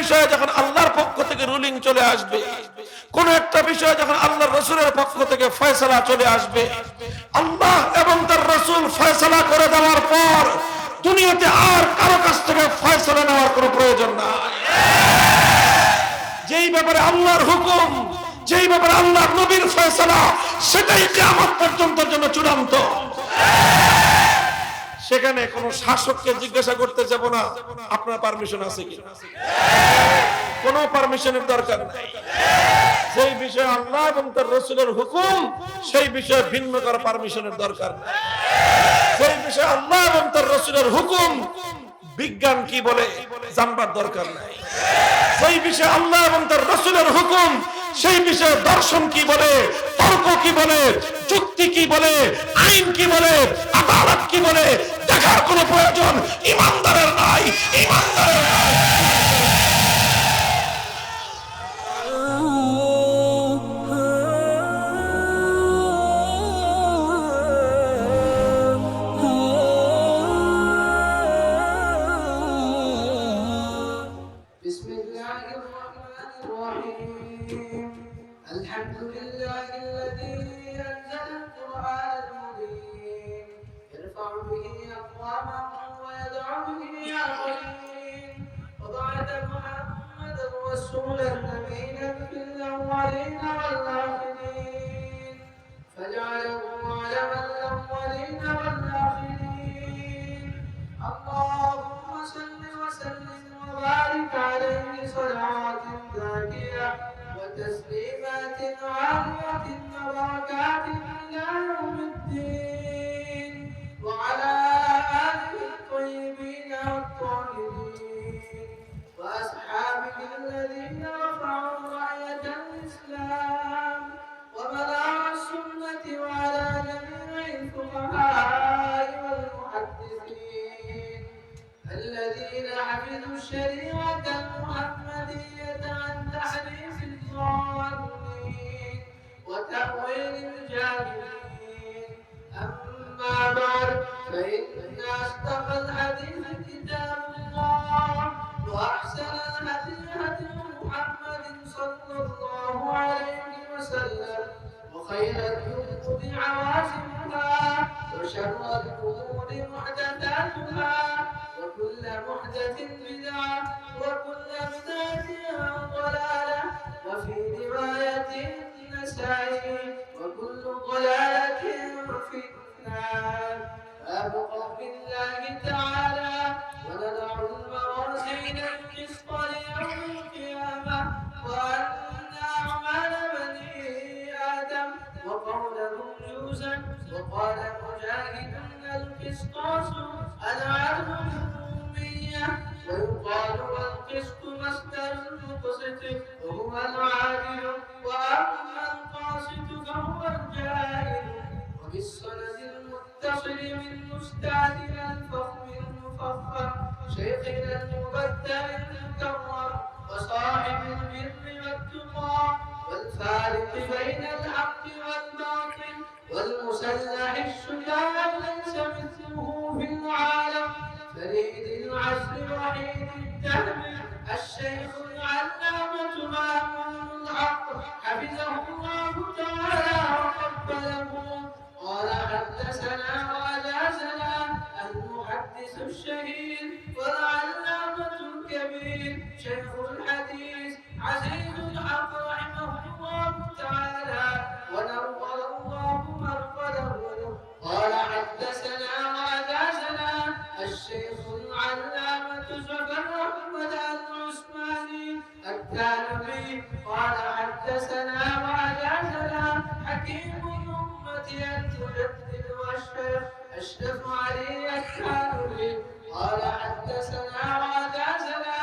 বিষয়ে যখন আল্লাহর পক্ষ থেকে রুলিং চলে আসবে, কোন একটা বিষয়ে যখন আল্লাহর রাসূলের পক্ষ থেকে ফয়সালা চলে আসবে, আল্লাহ এবং তার রাসূল ফয়সালা করে দেওয়ার পর দুনিয়াতে আর কারো কাছ থেকে ফয়সালা নেওয়ার কোনো প্রয়োজন নাই। যেই ব্যাপারে আল্লাহর হুকুম, যেই ব্যাপারে আল্লাহর নবীর ফয়সালা, সেটাই কিয়ামত পর্যন্ত জন্য চূড়ান্ত। সেখানে কোন শাসককে জিজ্ঞাসা করতে যাব না আপনার পারমিশন আছে কি, কোন পারমিশনের দরকার নাই। যেই বিষয়ে আল্লাহ এবং তার রাসূলের হুকুম, সেই বিষয়ে ভিন্ন কারো পারমিশনের দরকার নাই। যেই বিষয়ে আল্লাহ এবং তার রাসূলের হুকুম, বিজ্ঞান কি বলে জানবার দরকার নাই। যেই বিষয়ে আল্লাহ এবং তার রাসূলের হুকুম, সেই বিষয়ে দর্শন কি বলে, তর্ক কি বলে, যুক্তি কি বলে, আইন কি বলে, আদালত কি বলে দেখার কোনো প্রয়োজন ইমানদারের নাই, ইমানদারের নাই। الحمد لله الذي أنزل القرآن المبين يرفع به أقواما ويدع به آخرين وبعث محمدا رسولا نبيا في الأولين والآخرين فجعله علما الأولين والآخرين اللهم صل وسلم وبارك عليه صلوات زاكية وتسليمات عالية وبركات إلى يوم الدين وعلى آله الطيبين الطاهرين وأصحابه الذين رفعوا راية الإسلام ومنار السنة وعلى جميع الفقهاء والمحدثين الذين حفظوا الشريعة المحمدية عن تحريف الظالمين وتأويل الجاهلين أما بعد فإن أصدق الحديث كتاب الله وأحسن الهدي هدي محمد صلى الله عليه وسلم وخير الأمور عوازمها وشر الأمور محدثاتها وكل محدث بدعة وكل بدعة ضلالة وفي رواية النسائي وكل ضلالة في النار. أبقى بالله تعالى ونضع الموازين القسط ليوم القيامة وأن أعمال بني آدم وقولهم جوزا وقال مجاهد القسطاس العدل بالأمية ويقال والقسط مصدر المقسط وهو العادل وأما القاسط فهو الجاهل وبالسند المتصل من مستعدل الفخم المفخم شيخنا المبتل المكرم وصاحب البر والتقى والفارق بين الحق والباطل والمسلح الشجاع ليس مثله في العالم فريد العصر وحيد الدهر الشيخ العلامة مأمون الحق حفظه الله تعالى وقبله قال حدثنا وأجازنا المحدث الشهير والعلامة الكبير شيخ الحديث عزيز الحق رحمه الله تعالى ونور الله مرقده قال حدثنا وأجازنا الشيخ العلامة زكر أحمد العثماني التانبي قال حدثنا وأجازنا حكيم الأمة المجدد والشيخ أشرف علي التانبي قال حدثنا وأجازنا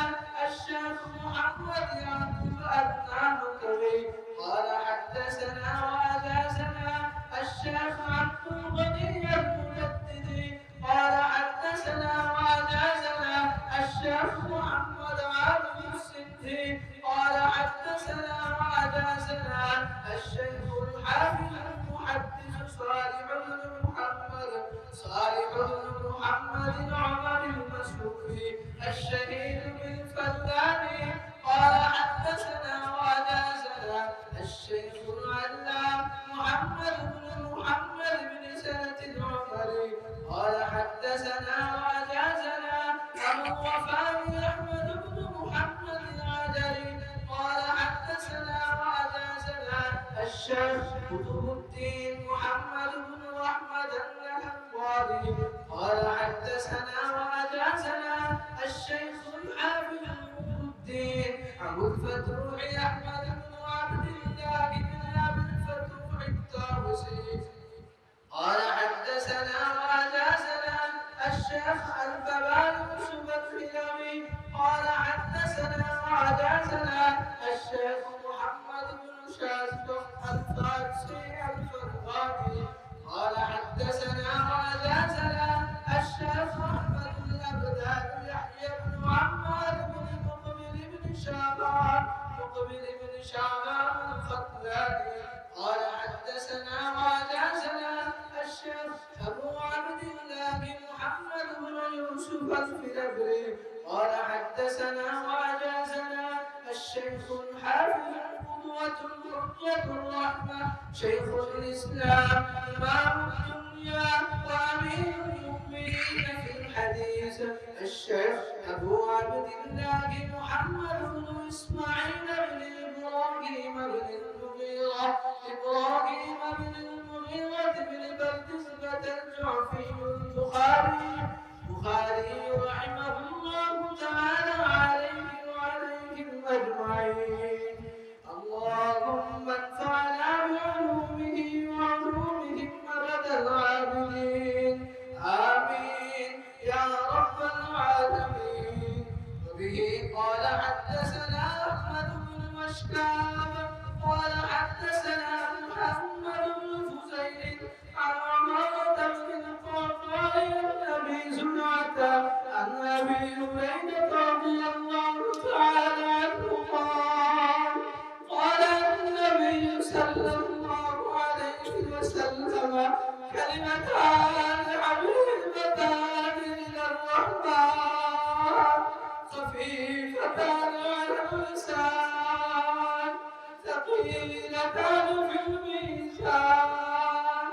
الشيخ محمد يعقوب التانبي قال حدثنا وأجازنا الشيخ عبد الغني المجددي قال حدثنا وأجازنا الشيخ محمد عبد السدي قال حدثنا وأجازنا الشيخ الحافظ المحدث صالح بن محمد عمر المسلوكي الشهيد بالفلاني الوفاني أحمد بن محمد العجلي قال حدثنا وحدثنا الشيخ قطب الدين محمد بن أحمد الحنظلي قال حدثنا وحدثنا الشيخ الحافظ قطب الدين أبو الفتوح أحمد بن عبد الله بن أبي الفتوح الطاووسي قال حدثنا وحدثنا الشيخ الفبان يوسف الفيلمي قال حدثنا وحدثنا الشيخ محمد بن شاذ الفارسي الفرغاني قال حدثنا وحدثنا الشيخ احمد الابدان يحيى بن عمار بن مقبل بن شعبان الخطلاني قال حدثنا وحدثنا الشيخ أبو عبد الله محمد بن يوسف الفلبري قال حدثنا وحدثنا الشيخ الحافظ القدوة الحجة الرحمة شيخ الإسلام إمام الدنيا وأمير المؤمنين في الحديث الشيخ أبو عبد الله محمد بن إسماعيل بن إبراهيم بن المغيرة بن بردزبة الجعفي البخاري رحمه الله تعالى عليه وعليهم أجمعين اللهم انفعنا بعلومه وعلومهم أبد العابدين آمين يا رب العالمين وبه قال حدثنا أحمد بن مشكاب قال حدثنا محمد بن فزيل عن عمارة بن القعقاع عن أبي زرعة عن أبي هريرة رضي الله تعالى عنه قال النبي صلى الله عليه وسلم كلمتان حبيبتان إلى الرحمن خفيفتان على اللسان ثقيلتان في الميزان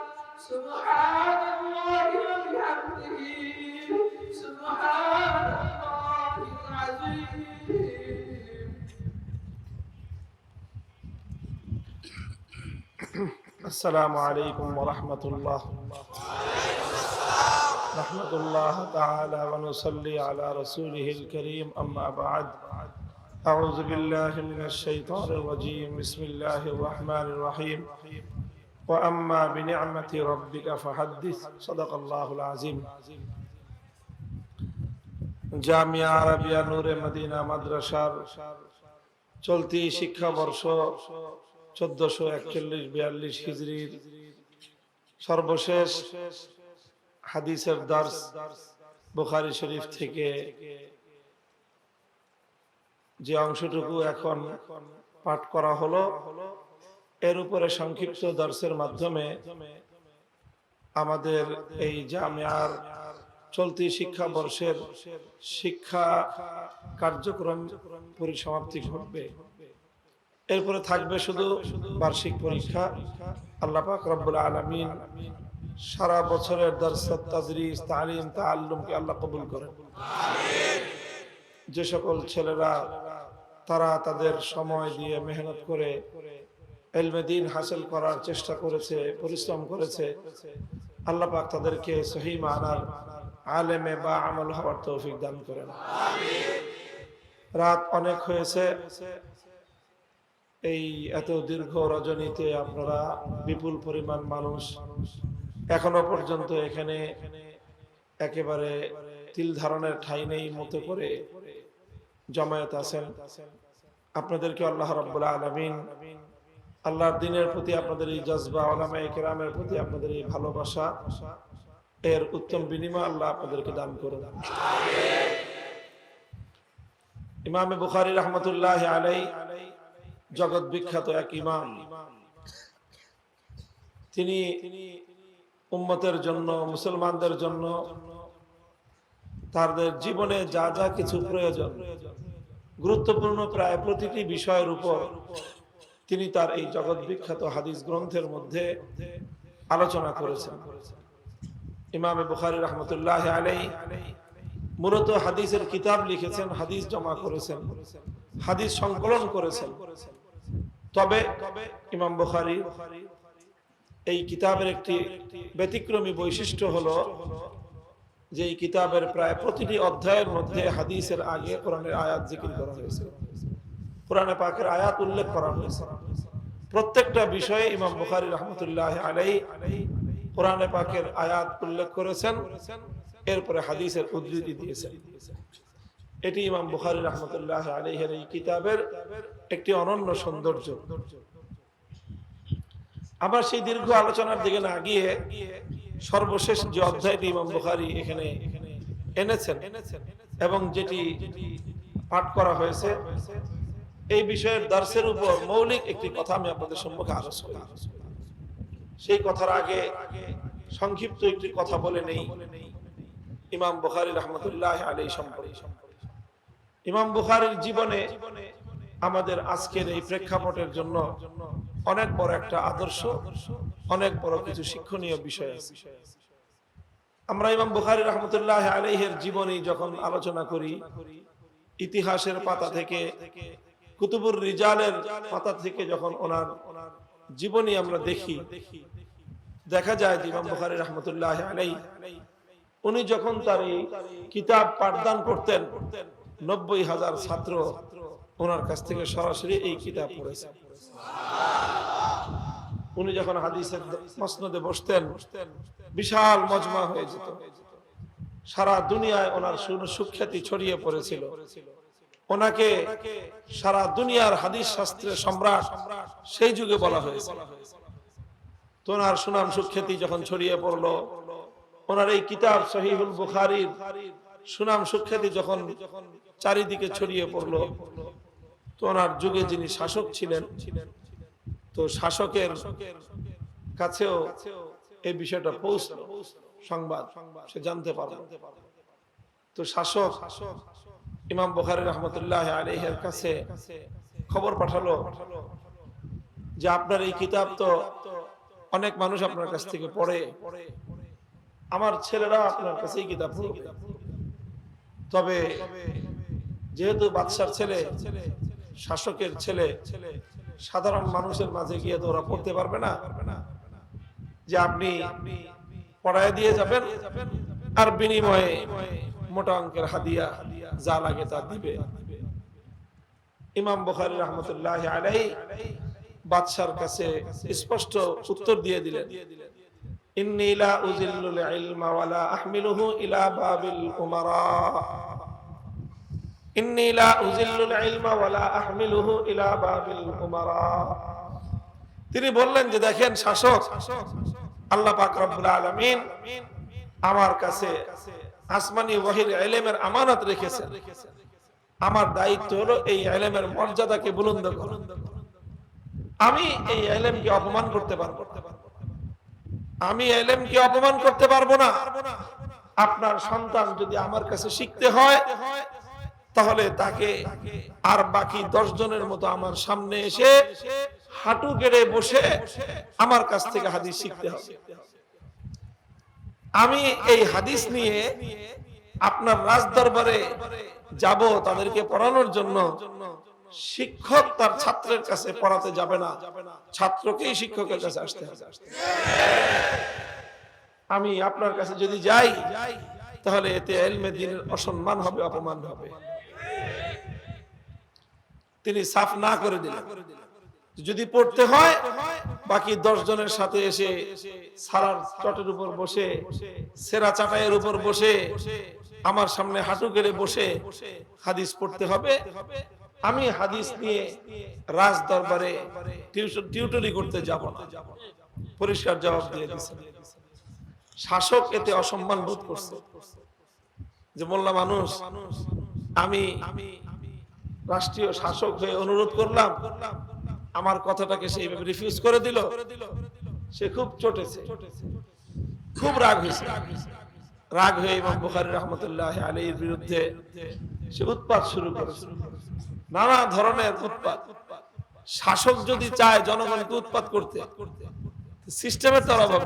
سبحان الله وبحمده سبحان الله العظيم. السلام عليكم ورحمة الله. نحمد الله تعالى ونصلي على رسوله الكريم أما بعد أعوذ بالله من الشيطان الرجيم بسم الله الرحمن الرحيم وأما بنعمة ربك فحدث صدق الله العظيم জামিয়া আরাবিয়া নূরে মদিনা মাদ্রাসার চলতি শিক্ষাবর্ষ 1441-42 হিজরির সর্বশেষ হাদিসের দার্স বুখারী শরীফ থেকে যে অংশটুকু এখন পাঠ করা হলো এর উপরে সংক্ষিপ্ত দার্সের মাধ্যমে আমাদের এই জামিয়ার চলতি শিক্ষাবর্ষের শিক্ষা কার্যক্রম পরিসমাপ্তি ঘটবে। এরপরে থাকবে শুধু বার্ষিক পরীক্ষা। আল্লাহ পাক রব্বুল আলামিন সারা বছরের দার্স তাদরিস তালিম তাআল্লুমকে আল্লাহ কবুল করেন। আমিন। যে সকল ছেলেরা তারা তাদের সময় দিয়ে মেহনত করে ইলমে দ্বীন হাসিল করার চেষ্টা করেছে, পরিশ্রম করেছে, আল্লাহ পাক তাদেরকে সহিহ মানার আলেমে বা আমল হওয়ার তৌফিক দান করেন। আমিন। রাত অনেক হয়েছে, এই এত দীর্ঘ রজনীতে আপনারা বিপুল পরিমাণ মানুষ এখনো পর্যন্ত এখানে একেবারে তিল ধারণের ঠাঁই নেই মতো করে জমায়েত আছেন। আপনাদেরকে আল্লাহ রাব্বুল আলামিন আল্লাহর দ্বীনের প্রতি আপনাদের এই জজবা, উলামায়ে কেরামের প্রতি আপনাদের এই ভালোবাসা এর উত্তম বিনিময় আল্লাহ আপনাদেরকে দান করুন। আমিন। ইমাম বুখারী রাহমাতুল্লাহি আলাইহি জগৎ বিখ্যাত এক ইমাম। তিনি উম্মতের জন্য, মুসলমানদের জন্য তাদের জীবনে যা যা কিছু প্রয়োজন, গুরুত্বপূর্ণ প্রায় প্রতিটি বিষয়ের উপর তিনি তার এই জগৎ বিখ্যাত হাদিস গ্রন্থের মধ্যে আলোচনা করেছেন। ইমাম বুখারী রাহমাতুল্লাহি আলাইহি মূলত হাদিসের কিতাব লিখেছেন, হাদিস জমা করেছেন, হাদিস সংকলন করেছেন। তবে ইমাম বুখারী এই কিতাবের একটি ব্যতিক্রমী বৈশিষ্ট্য হলো যে এই কিতাবের প্রায় প্রতিটি অধ্যায়ের মধ্যে হাদিসের আগে কোরআনের আয়াত জিকির করা হয়েছে, কোরআনে পাকের আয়াত উল্লেখ করা হয়েছে। প্রত্যেকটা বিষয়ে ইমাম বুখারী রাহমাতুল্লাহ আলাইহি কোরআনে পাকের আয়াত উল্লেখ করেছেন, এরপরে হাদিসের উদ্ধৃতি দিয়েছেন। এটি ইমাম বুখারী রাহমাতুল্লাহ আলাইহির এই কিতাবের একটি অনন্য সৌন্দর্য। আবার সেই দীর্ঘ আলোচনার দিকে না গিয়ে সর্বশেষ যে অধ্যায়টি ইমাম বুখারী এখানে এনেছেন এবং যেটি পাঠ করা হয়েছে, এই বিষয়ের দার্সের উপর মৌলিক একটি কথা আমি আপনাদের সম্মুখে আলোচনা করি। সেই কথার আগে সংক্ষিপ্ত একটি কথা বলে নেই ইমাম বুখারী রাহমাতুল্লাহ আলাইহি সম্পর্কে। ইমাম বুখারীর জীবনে আমাদের আজকের এই প্রেক্ষাপটের জন্য অনেক বড় একটা আদর্শ, অনেক বড় কিছু শিক্ষণীয় বিষয় আছে। আমরা ইমাম বুখারী রাহমাতুল্লাহ আলাইহির জীবনী যখন আলোচনা করি, ইতিহাসের পাতা থেকে, কুতুবুর রিজালের পাতা থেকে যখন ওনার জীবনী আমরা দেখি, দেখা যায় যে ইমাম বুখারী রাহমাতুল্লাহ আলাইহি উনি যখন তার এই কিতাব পাঠদান করতেন, 90,000 ছাত্র ওনার কাছ থেকে সরাসরি এই কিতাব পড়েছেন। উনি যখন হাদিসের মসনদে বসতেন, বিশাল মজমা হয়ে যেত, সারা দুনিয়ায় ওনার সুখ্যাতি ছড়িয়ে পড়েছিল। ওনাকে সারা দুনিয়ার হাদিস শাস্ত্রের সম্রাট সেই যুগে বলা হয়েছে। তো ওনার সুনাম সুখ্যাতি যখন ছড়িয়ে পড়লো, ওনার এই কিতাব সহিহুল বুখারীর সুনাম সুখ্যাতি যখন চারিদিকে ছড়িয়ে পড়লো, তো ওনার যুগে যিনি শাসক ছিলেন, তো শাসকের কাছেও এই বিষয়টা পৌঁছলো, সংবাদ সে জানতে পারলো। তো শাসক ইমাম বুখারী রাহমাতুল্লাহ আলাইহির কাছে খবর পাঠালো যে আপনার এই কিতাব তো অনেক মানুষ আপনার কাছ থেকে পড়ে, আমার ছেলেরা আপনার কাছে এই কিতাব পড়বে, তবে যেহেতু বাদশার ছেলে, শাসকের ছেলে, সাধারণ মানুষের মাঝে গিয়ে তো ওরা পড়তে পারবে না, যে আপনি পড়ায় দিয়ে যাবেন আর বিনিময়ে মোটা অঙ্কের হাদিয়া যা লাগে তা দিবে। ইমাম বুখারী রাহমাতুল্লাহ আলাইহি বাদশার কাছে স্পষ্ট উত্তর দিয়ে দিলেন, ইন্নী লা উযিল্লুল ইলমা ওয়া লা আহমিলুহু ইলা বাবিল উমারা, ইন্নী লা উযিল্লুল ইলমা ওয়া লা আহমিলুহু ইলা বাবিল উমারা। তিনি বললেন যে দেখেন শাসক, আল্লাহ পাক রব্বুল আলামিন আমার কাছে আসমানি ওয়াহির ইলমের আমানত রেখেছেন, আমার দায়িত্ব হলো এই ইলমের মর্যাদাকে বুলন্দ করা। আমি এই ইলমকে অপমান করতে পারবো না, আমি ইলমকে অপমান করতে পারবো না। আপনার সন্তান যদি আমার কাছে শিখতে হয়, তাহলে তাকে আর বাকি 10 জনের মতো আমার সামনে এসে হাঁটু গেড়ে বসে আমার কাছ থেকে হাদিস শিখতে হবে। আমি এই হাদিস নিয়ে আপনার রাজ দরবারে যাব তাদেরকে পড়ানোর জন্য। শিক্ষক তার ছাত্রের কাছে পড়াতে যাবে না, ছাত্রকেই শিক্ষকের কাছে আসতে হবে। আমি আপনার কাছে যদি যাই, তাহলে এতে ইলমে দ্বীনের অসম্মান হবে, অপমান হবে। তিনি সাফ না করে দিলেন, যদি পড়তে হয় বাকি 10 জনের সাথে এসে সারার চটের উপর বসে, সেরা চাটাইয়ের উপর বসে, আমার সামনে হাঁটু গেড়ে বসে হাদিস পড়তে হবে। আমি হাদিস নিয়ে রাজ দরবারে টিউটরি করতে যাব না। পরিষ্কার জবাব দিয়ে দিয়েছেন। শাসক এতে অসম্মান বোধ করছে যে মোল্লা মানুষ, আমি রাষ্ট্রীয় শাসক হয়ে অনুরোধ করলাম, আমার কথাটাকে সে এইভাবে রিফিউজ করে দিল। সে খুব চটেছে, খুব রাগ হয়েছে। রাগ হয়ে ইমাম বুখারী রাহমাতুল্লাহ আলাইহির বিরুদ্ধে সে উৎপাত শুরু করেছে, নানা ধরনের উৎপাত। শাসক যদি চায় জনগণকে উৎপাত করতে, সিস্টেমের তো অভাব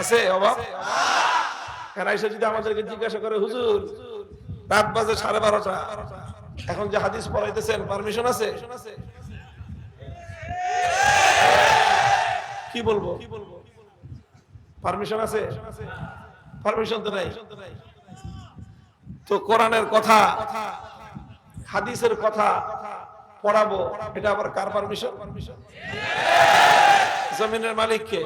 আছে, অভাব। এরা এসে যদি আমাদেরকে জিজ্ঞাসা করে, হুজুর রাত বাজে 12:30, এখন যে হাদিস পড়াইতেছেন পারমিশন আছে? কি বলবো? পারমিশন আছে? পারমিশন তো নাই। তো কোরআনের কথা, হাদিসের কথা পড়াবো, এটা আবার কার পারমিশন? জমিনের মালিক কে?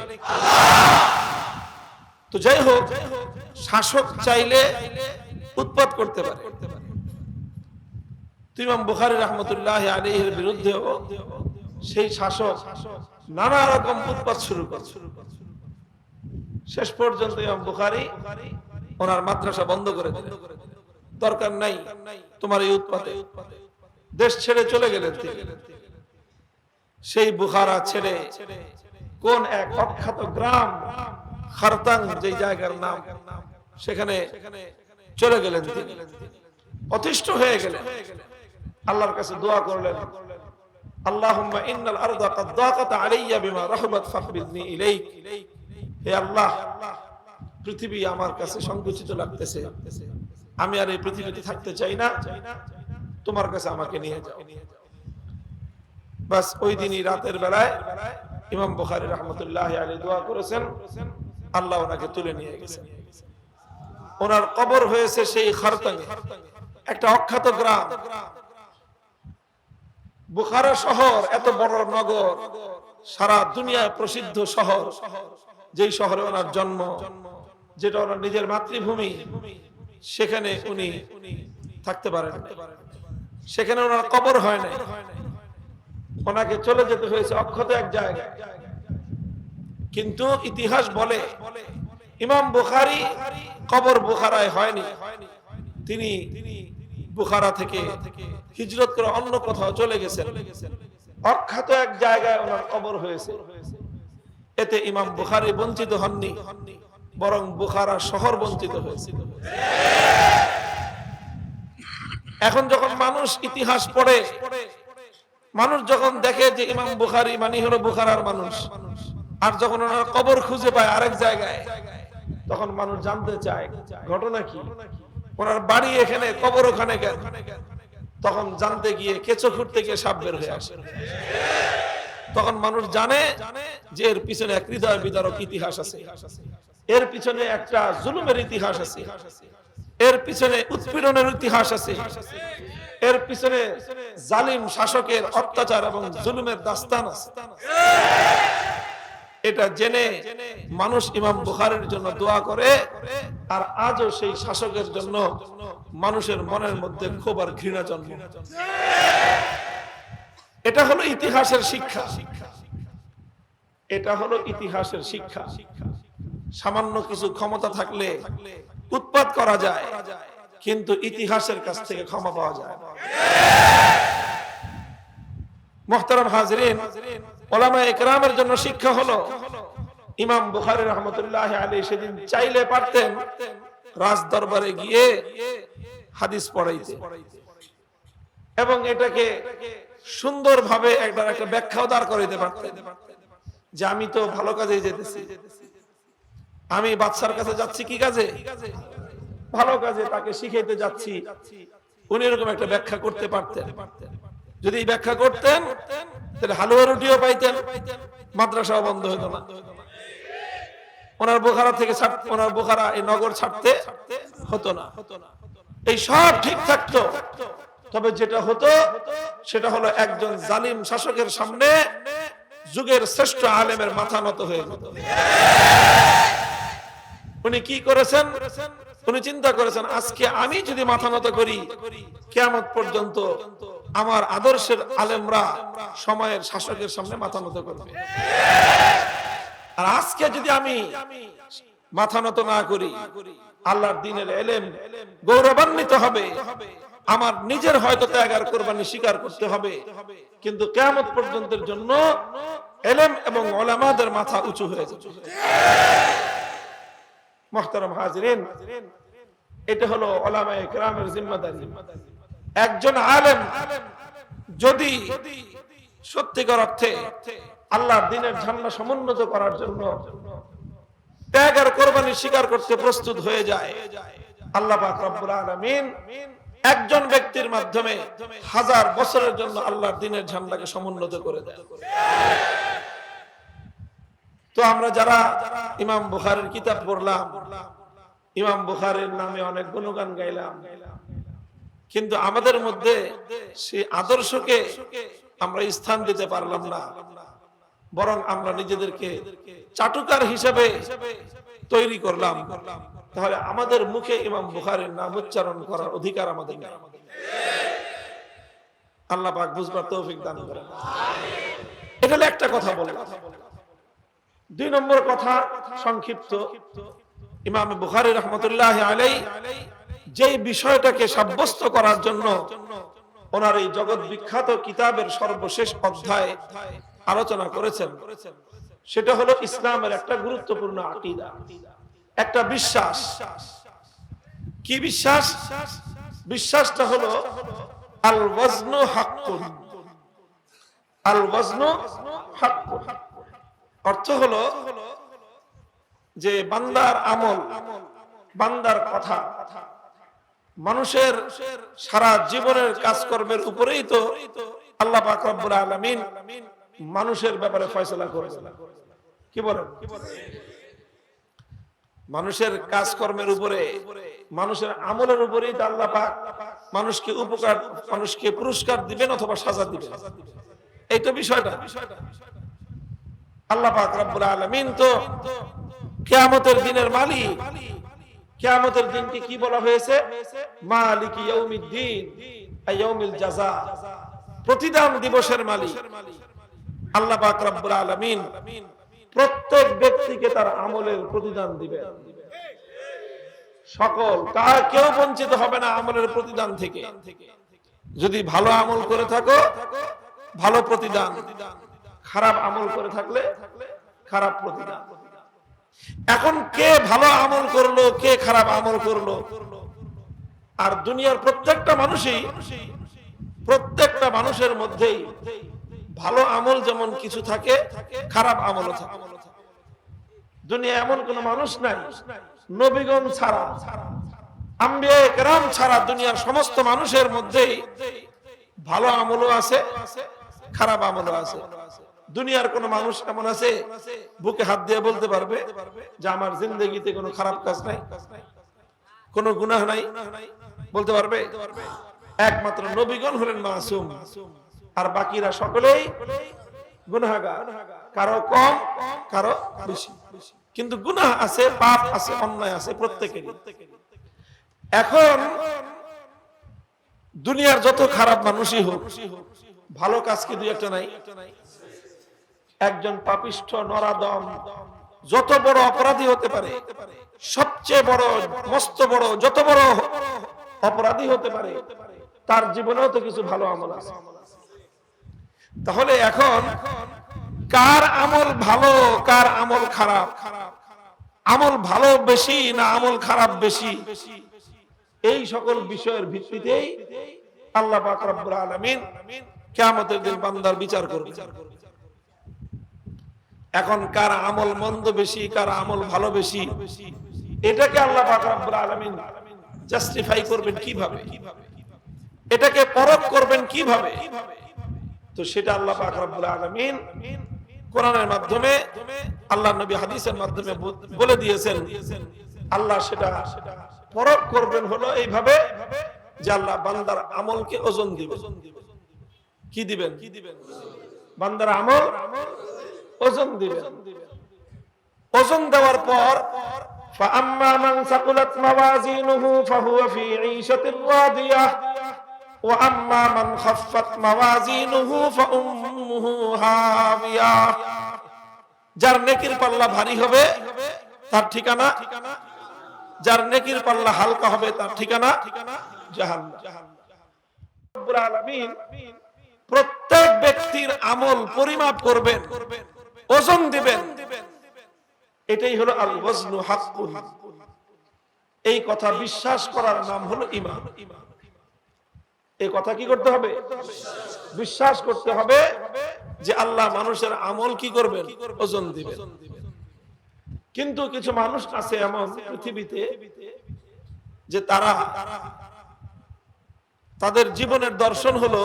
তো যাই হোক, শাসক চাইলে উৎপাত করতে পারে। ইমাম বুখারী রাহমাতুল্লাহি আলাইহির বিরুদ্ধেও সেই শাসক নানা রকম উৎপাত শুরু করে। শেষ পর্যন্ত ইমাম বুখারী ওনার মাদ্রাসা বন্ধ করে দিলেন। দরকার নাই তোমার এই উৎপাতে, দেশ ছেড়ে চলে গেলেন তিনি। সেই বুখারা ছেড়ে কোন এক অখ্যাত গ্রাম খারতাং, যে জায়গার নাম, সেখানে চলে গেলেন তিনি। অতিষ্ঠ হয়ে গেলেন, আল্লাহর কাছে দোয়া করলেন, আল্লাহুম্মা ইন্নাল আরদা কাদ দাকাত আলাইয়া বিমা রাহবাত ফাকবিদনি ইলাইক। হে আল্লাহ, পৃথিবী আমার কাছে সংকুচিত লাগতেছে, আমি আর এই পৃথিবীতে থাকতে চাই না, তোমার কাছে আমাকে নিয়ে যাও। বাস ওই দিনই রাতের বেলায় ইমাম বুখারী রাহমাতুল্লাহি আলাইহি দোয়া করেছেন, আল্লাহ ওনাকে তুলে নিয়ে গেছেন। ওনার কবর হয়েছে সেই খারতাঙে, একটা অখ্যাত গ্রাম। বুখারা শহর এত বড় নগর, সারা দুনিয়ায় প্রসিদ্ধ শহর, যেই শহরে ওনার জন্ম, যেটা ওনার নিজের মাতৃভূমি, সেখানে উনি থাকতে পারেন, সেখানে ওনার কবর হয় নাই। ওনাকে চলে যেতে হয়েছে অক্ষত এক জায়গায়। কিন্তু ইতিহাস বলে ইমাম বুখারী কবর বুখারায় হয়নি, তিনি বুখারা থেকে হিজরত করে অন্য কোথাও চলে গেছেন, অখ্যাত এক জায়গায় ওনার কবর হয়েছে। এতে ইমাম বুখারী বঞ্চিত হননি, বরং বুখারা শহর বঞ্চিত হয়েছিল। এখন যখন মানুষ ইতিহাস পড়ে, মানুষ যখন দেখে যে ইমাম বুখারী মানে হলো বুখারার মানুষ, আর যখন ওনার কবর খুঁজে পায় আরেক জায়গায়, তখন মানুষ জানতে চায় ঘটনা কি, ওনার বাড়ি এখানে, কবর ওখানে কেন? তখন জানতে গিয়ে কেঁচো খুঁড়তে গিয়ে সাপ বের হয়ে আসে। তখন মানুষ জানে যে এর পিছনে এক হৃদয় বিদারক ইতিহাস আছে, এর পিছনে একটা জুলুমের ইতিহাস আছে, এর পিছনে উৎপীড়নের ইতিহাস আছে, এর পিছনে জালিম শাসকের অত্যাচার এবং জুলুমের দাস্তান আছে। এটা জেনে মানুষ ইমাম বুখারীর জন্য দোয়া করে, আর আজও সেই শাসকের জন্য মানুষের মনের মধ্যে ক্ষোভ আর ঘৃণা জন্ম। এটা হলো ইতিহাসের শিক্ষা, এটা হলো ইতিহাসের শিক্ষা। সামান্য কিছু ক্ষমতা থাকলে উৎপাত করা যায়, কিন্তু ইতিহাসের কাছ থেকে ক্ষমা পাওয়া যায় না। মুহতারাম হাজিরিন, উলামায়ে ইকরামের জন্য শিক্ষা হলো, ইমাম বুখারী রাহমাতুল্লাহি আলাইহি সেদিন চাইলে পারতেন রাজ দরবারে গিয়ে হাদিস পড়াইতে, এবং এটাকে সুন্দরভাবে একটা ব্যাখ্যাও দাঁড় করাইতে পারতেন যে আমি তো ভালো কাজেই যেতেছি, আমি বাদশার কাছে যাচ্ছি কি কাজে? ভালো কাজে, তাকে শিখাইতে যাচ্ছি। উনি এরকম একটা ব্যাখ্যা করতে পারতেন। যদি ব্যাখ্যা করতেন তাহলে হালুয়া রুটিও পাইতেন, মাদ্রাসাও বন্ধ হতো না। ওনার বুখারা থেকে ওনার বুখারা এই নগর ছাড়তে হতো না। এই সব ঠিক থাকতো, তবে যেটা হতো সেটা হলো একজন জালিম শাসকের সামনে যুগের শ্রেষ্ঠ আলেমের মাথা নত হয়ে যেত। উনি কি করেছেন? উনি চিন্তা করেছেন, আজকে আমি যদি মাথা নত করি, কিয়ামত পর্যন্ত আমার আদর্শের আলেমরা সময়ের শাসকের সামনে মাথা নত করবে। আর আজকে যদি আমি মাথা নত না করি, আল্লাহর দ্বীনের ইলম গৌরবান্বিত হবে, আমার নিজের হয়তো ত্যাগ আর কুরবানি স্বীকার করতে হবে, কিন্তু কিয়ামত পর্যন্তের জন্য ইলম এবং উলামাদের মাথা উঁচু হয়ে যাবে। মুহতারাম হাজিরিন, এটা হলো উলামায়ে কিরামের জিম্মাদারি। একজন আলেম যদি সত্যিকার অর্থে আল্লাহর দ্বীনের ঝান্ডা সমুন্নত করার জন্য ত্যাগ আর কোরবানি স্বীকার করতে প্রস্তুত হয়ে যায়, আল্লাহ পাক রব্বুল আলামিন একজন ব্যক্তির মাধ্যমে 1000 বছরের জন্য আল্লাহর দ্বীনের ঝান্ডাকে সমুন্নত করে দেন। তো আমরা যারা ইমাম বুখারীর কিতাব পড়লাম, ইমাম বুখারীর নামে অনেক গুণগান গাইলাম, কিন্তু আমাদের মধ্যে সেই আদর্শকে আমরা স্থান দিতে পারলাম না, বরং আমরা নিজেদেরকে চাটুকার হিসেবে তৈরি করলাম। তাহলে আমাদের মুখে ইমাম বুখারীর নাম উচ্চারণ করার অধিকার আমাদের নেই। আল্লাহ পাক বুঝবার তৌফিক দান করেন। এটা হলো একটা কথা বললাম। 2 নম্বর কথা সংক্ষিপ্ত, ইমাম বুখারী রাহমাতুল্লাহি আলাইহি যেই বিষয়টাকে সাব্যস্ত করার জন্য ওনার এই জগৎ বিখ্যাত কিতাবের সর্বশেষ অধ্যায়ে আলোচনা করেছেন, সেটা হলো ইসলামের একটা গুরুত্বপূর্ণ আকীদা, একটা বিশ্বাস। কি বিশ্বাস? বিশ্বাসটা হলো আল ওয়াজনু হাক্কুন। আল ওয়াজনু হাক্কুন অর্থ হলো যে বান্দার আমল, বান্দার কথা, মানুষের সারা জীবনের কাজকর্মের উপরেই তো আল্লাহ পাক রব্বুল আলামিন মানুষের ব্যাপারে ফয়সালা করেছেন। কি বলেন? মানুষের কাজকর্মের উপরে, মানুষের আমলের উপরেই তো আল্লাহ পাক মানুষকে উপকার, মানুষকে পুরস্কার দিবেন অথবা সাজা দিবেন। এই তো বিষয়টা। আল্লাহ পাক রব্বুল আলামিন তো কিয়ামতের দিনের মালিক। কিয়ামতের দিনকে কি বলা হয়েছে? মালিকি ইয়াউমিদ্দিন, ইয়াউমিল জাযা, প্রতিদান দিবসের মালিক। আল্লাহ পাক রব্বুল আলামিন প্রত্যেক ব্যক্তিকে তার আমলের প্রতিদান দিবেন। সকল, কার কেউ বঞ্চিত হবে না আমলের প্রতিদান থেকে। যদি ভালো আমল করে থাকো, ভালো প্রতিদান, খারাপ আমল করে থাকলে খারাপ প্রতিদান। এখন কে ভালো আমল করলো, কে খারাপ আমল করলো? আর দুনিয়ার প্রত্যেকটা মানুষের মধ্যেই ভালো আমল যেমন কিছু থাকে, খারাপ আমলও থাকে। দুনিয়া এমন কোন মানুষ নাই, নবীগণ ছাড়া, আম্বিয়া কেরাম ছাড়া দুনিয়ার সমস্ত মানুষের মধ্যেই ভালো আমলও আছে, খারাপ আমলও আছে। দুনিয়ার কোন মানুষ এমন আছে বুকে হাত দিয়ে বলতে পারবে যে আমার জিন্দেগিতে কোনো খারাপ কাজ নাই, কোনো গুনাহ নাই? বলতে পারবে? একমাত্র নবীগণ হলেন মাসুম, আর বাকিরা সকলেই গুনাহগার, কারো কম কারো বেশি, কিন্তু গুনাহ আছে, পাপ আছে, অন্যায় আছে প্রত্যেকেরই। এখন দুনিয়ার যত খারাপ মানুষই হোক, ভালো কাজ কি দুই একটা নাই? একজন পাপিষ্ঠ নরাদম যত বড় অপরাধী হতে পারে, সবচেয়ে বড়, মস্ত বড়, যত বড় অপরাধী হতে পারে, তার জীবনেও তো কিছু ভালো আমল আছে। তাহলে এখন কার আমল ভালো, কার আমল খারাপ, আমল ভালো বেশি না আমল খারাপ বেশি, এই সকল বিষয়ের ভিত্তিতেই আল্লাহ পাক রব্বুল আলামিন কিয়ামতের দিন বান্দার বিচার করবেন। এখন কার আমল মন্দ বেশি, কার আমল ভালো বেশি, এটাকে আল্লাহ পাক রব্বুল আলামিন জাস্টিফাই করবেন কিভাবে, এটাকে পরখ করবেন কিভাবে? তো সেটা আল্লাহ পাক রব্বুল আলামিন কোরআনের মাধ্যমে, আল্লাহর নবী হাদিসের মাধ্যমে বলে দিয়েছেন। আল্লাহ সেটা পরখ করবেন হলো এইভাবে যে আল্লাহ বান্দার আমলকে ওজন দিবেন। কি দিবেন? বান্দার আমল ওজন দিবেন। ওজন দেওয়ার পর فأما من ثقلت موازينه فهو في عيشة راضية وأما من خفت موازينه فأمه هاوية। যার নেকির পাল্লা ভারী হবে তার ঠিকানা, যার নেকির পাল্লা হালকা হবে তার ঠিকানা জাহান্নাম। রব্বুল আলামিন প্রত্যেক ব্যক্তির আমল পরিমাপ করবেন, ওজন দিবেন। এটাই হলো আল ওয়াজনু হাক্কুন। এই কথা বিশ্বাস করার নাম হলো ঈমান। এই কথা কি করতে হবে? বিশ্বাস করতে হবে যে আল্লাহ মানুষের আমল কি করবেন? ওজন দিবেন। কিন্তু কিছু মানুষ আছে এমন পৃথিবীতে যে তারা তাদের জীবনের দর্শন হলো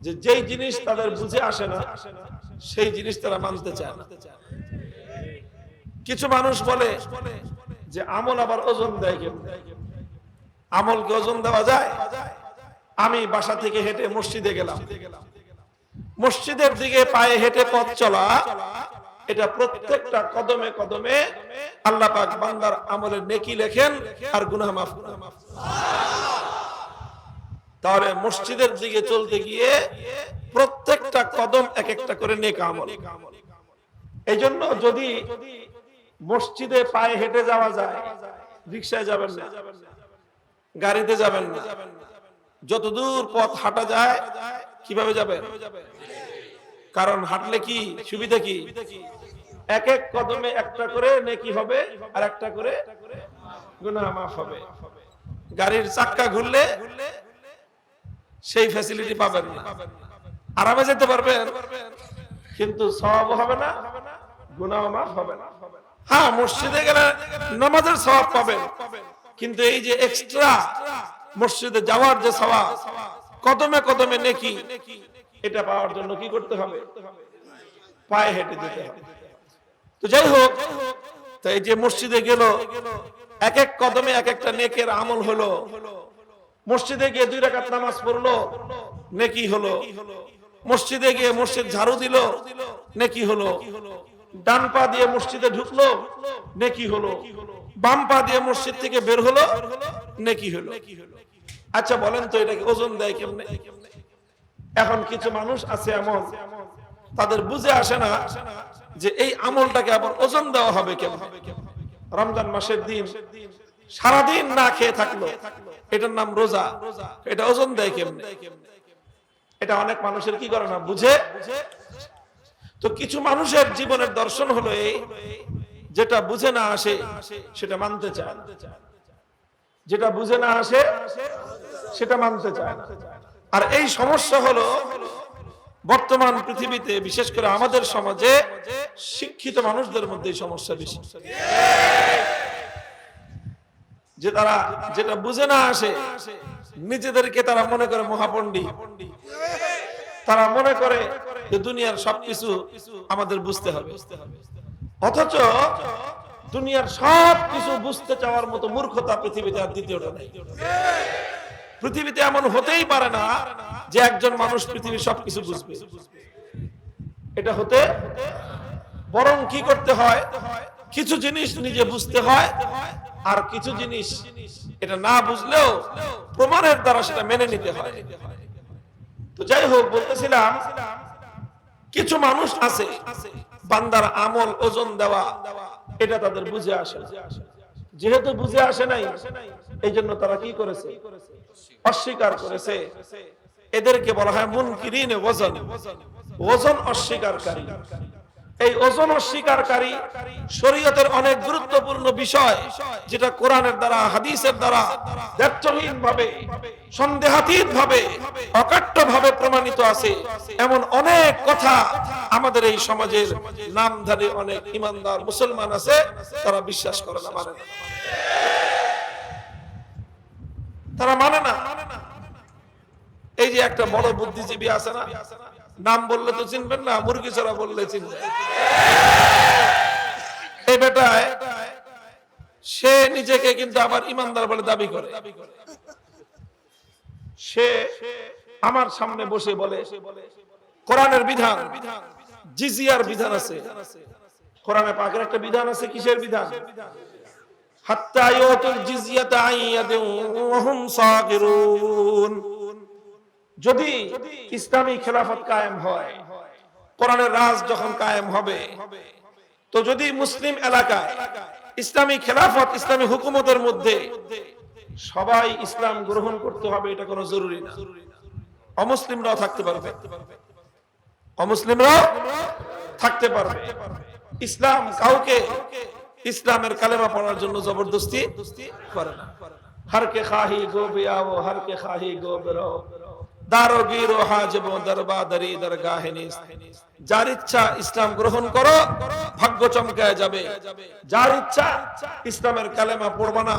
যে যেই জিনিস তাদের বুঝে আসে না সেই জিনিস তারা মানতে চায় না। কিছু মানুষ বলে যে আমল আবার ওজন দেয় কেমনে? আমলকে ওজন দেওয়া যায়? আমি বাসা থেকে হেঁটে মসজিদে গেলাম, মসজিদের দিকে পায়ে হেঁটে পথ চলা, এটা প্রত্যেকটা কদমে কদমে আল্লাহ পাক বান্দার আমলের নেকি লেখেন আর গুনাহ মাফ করেন। তাহলে মসজিদের দিকে চলতে গিয়ে প্রত্যেকটা কদম এক একটা করে নেক আমল। এই জন্য যদি মসজিদে পায়ে হেঁটে যাওয়া যায়, রিকশায় যাবেন না, গাড়িতে যাবেন না, যতদূর পথ হাঁটা যায় কিভাবে যাবেন? কারণ হাঁটলে কি সুবিধা কি? এক এক কদমে একটা করে নেকি হবে আর একটা করে গুনাহ মাফ হবে। গাড়ির চাক্কা ঘুরলে সেই ফ্যাসিলিটি পাবেন না, আরামে যেতে পারবেন কিন্তু সওয়াব হবে না, গুনাহ মাফ হবে না। হ্যাঁ, মসজিদে গেলে নামাজের সওয়াব পাবেন, কিন্তু এই যে এক্সট্রা মসজিদে যাওয়ার যে সওয়াব, কদমে কদমে নেকি, এটা পাওয়ার জন্য কি করতে হবে? পায়ে হেঁটে যেতে হবে। তো যাই হোক, তো এই যে মসজিদে গেল, এক এক কদমে এক একটা নেকের আমল হলো। মসজিদে গিয়ে 2 রাকাত নামাজ পড়লো, নেকি হলো। মসজিদে গিয়ে মসজিদ ঝাড়ু দিল, নেকি হলো। ডান পা দিয়ে মসজিদে ঢুকলো, নেকি হলো। বাম পা দিয়ে মসজিদ থেকে বের হলো, নেকি হলো। আচ্ছা বলেন তো এটাকে ওজন দেয় কেমনে? এখন কিছু মানুষ আছে এমন, তাদের বুঝে আসে না যে এই আমলটাকে আবার ওজন দেওয়া হবে কেমন। রমজান মাসের দিন সারাদিন না খেয়ে থাকলো, এটার নাম রোজা, এটা ওজন দেয় কেমনে? এটা অনেক মানুষের কি করে না, বুঝে। তো কিছু মানুষের জীবনের দর্শন হলো এই, যেটা বুঝে না আসে সেটা মানতে চায় না, যেটা বুঝে না আসে সেটা মানতে চায় না। আর এই সমস্যা হলো বর্তমান পৃথিবীতে, বিশেষ করে আমাদের সমাজে শিক্ষিত মানুষদের মধ্যে এই সমস্যা বেশি, যে তারা যেটা বুঝে না আসে নিজেদেরকে তারা মনে করে মহাপণ্ডিত। তারা মনে করে যে দুনিয়ার সবকিছু আমাদের বুঝতে হবে, অথচ দুনিয়ার সবকিছু বুঝতে চাওয়ার মতো মূর্খতা পৃথিবীতে আর দ্বিতীয়টা নেই। পৃথিবীতে এমন হতেই পারে না যে একজন মানুষ পৃথিবীর সবকিছু বুঝবে, এটা হতে, বরং কি করতে হয়, কিছু জিনিস নিজে বুঝতে হয়, আর কিছু জিনিস এটা না বুঝলেও প্রমাণের দ্বারা সেটা মেনে নিতে হয়। তো যাই হোক, বলতেছিলাম কিছু মানুষ আছে বান্দার আমল ওজন দেওয়া এটা তাদের বুঝে আসে, যেহেতু বুঝে আসে নাই এই জন্য তারা কি করেছে, অস্বীকার করেছে। এদেরকে বলা হয় মুনকিরিনে ওজন, ওজন অস্বীকারকারী। এই ওজন অস্বীকারী শরীয়তের অনেক গুরুত্বপূর্ণ বিষয়, যেটা কোরআনের দ্বারা হাদিসের দ্বারা দ্ব্যর্থহীন ভাবে, সন্দেহাতীত ভাবে, অকাট্য ভাবে প্রমাণিত আছে, এমন অনেক কথা আমাদের এই সমাজের নামধারী অনেক ইমানদার মুসলমান আছে, তারা বিশ্বাস করে না, মানে না, তারা মানে না। এই যে একটা বড় বুদ্ধিজীবী আছে না, নাম বললে তো চিনবেন না, মুরগি ছাড়া বললে চিনবেন। এই বেটায় সে নিজেকে কিন্তু আবার ইমানদার বলে দাবি করে। সে আমার সামনে বসে বলে কোরআনের বিধান, জিজিয়ার বিধান আছে, কোরআনে পাকের একটা বিধান আছে। কিসের বিধান? হাত্তা ইয়াতুল জিজিয়াতা আন ইয়াদিন ওয়া হুম সাগিরুন। যদি ইসলামী খেলাফত কায়েম হয়, কোরআনের রাজ যখন কায়েম হবে, তো যদি মুসলিম এলাকায় ইসলামী খেলাফত, ইসলামী হুকুমতের মধ্যে সবাই ইসলাম গ্রহণ করতে হবে, এটা কোনো জরুরি না। অমুসলিমরাও থাকতে পারবে, অমুসলিমরাও থাকতে পারবে। ইসলাম কাউকে ইসলামের কালেমা পড়ার জন্য জবরদস্তি করে না। হর কে খাহি গো বিয়াও, হর কে খাহি গো বেরো, দারগীর ও হাজিব দরবাদারি দরগাহে নিস। যার ইচ্ছা ইসলাম গ্রহণ করো, ভাগ্য চমকায় যাবে। যার ইচ্ছা ইসলামের কালেমা পড়বা না,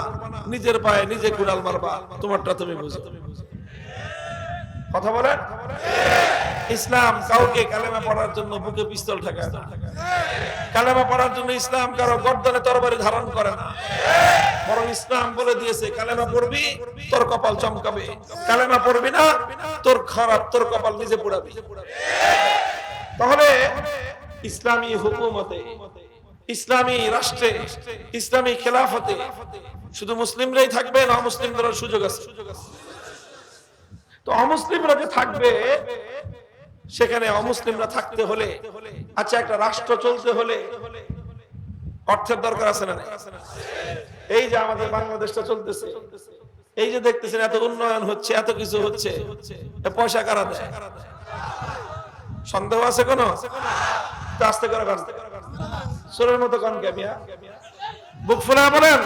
নিজের পায়ে নিজে কুড়াল মারবা, তোমারটা তুমি বুঝো। কথা বলেন। ইসলাম কাউকে কালেমা পড়ার জন্য বুকে পিস্তল ঠেকায় না। কালেমা পড়ার জন্য ইসলাম কারো গর্দনে তরবারি ধারণ করে না, বরং ইসলাম বলে দিয়েছে কালেমা পড়বি তোর কপাল চমকাবে, কালেমা পড়বি না তোর খারাপ, তোর কপাল নিজে পোড়াবে। তাহলে ইসলামী হুকুমতে, ইসলামী রাষ্ট্রে, ইসলামী খেলাফতে শুধু মুসলিমরাই থাকবে না অমুসলিমদেরও সুযোগ আছে? তো অমুসলিমরা যে থাকবে, সেখানে অমুসলিমরা থাকতে হলে, আচ্ছা একটা রাষ্ট্র চলতে হলে অর্থের দরকার আছে না? এই যে আমাদের বাংলাদেশটা চলতেছে, এই যে দেখতেছেন এত উন্নয়ন হচ্ছে, এত কিছু হচ্ছে, পয়সা কারা দেয়? সন্দেহ আছে কোন? আস্তে করে সুরের মতো কন কে মিয়া, বুক ফুলা বলেন।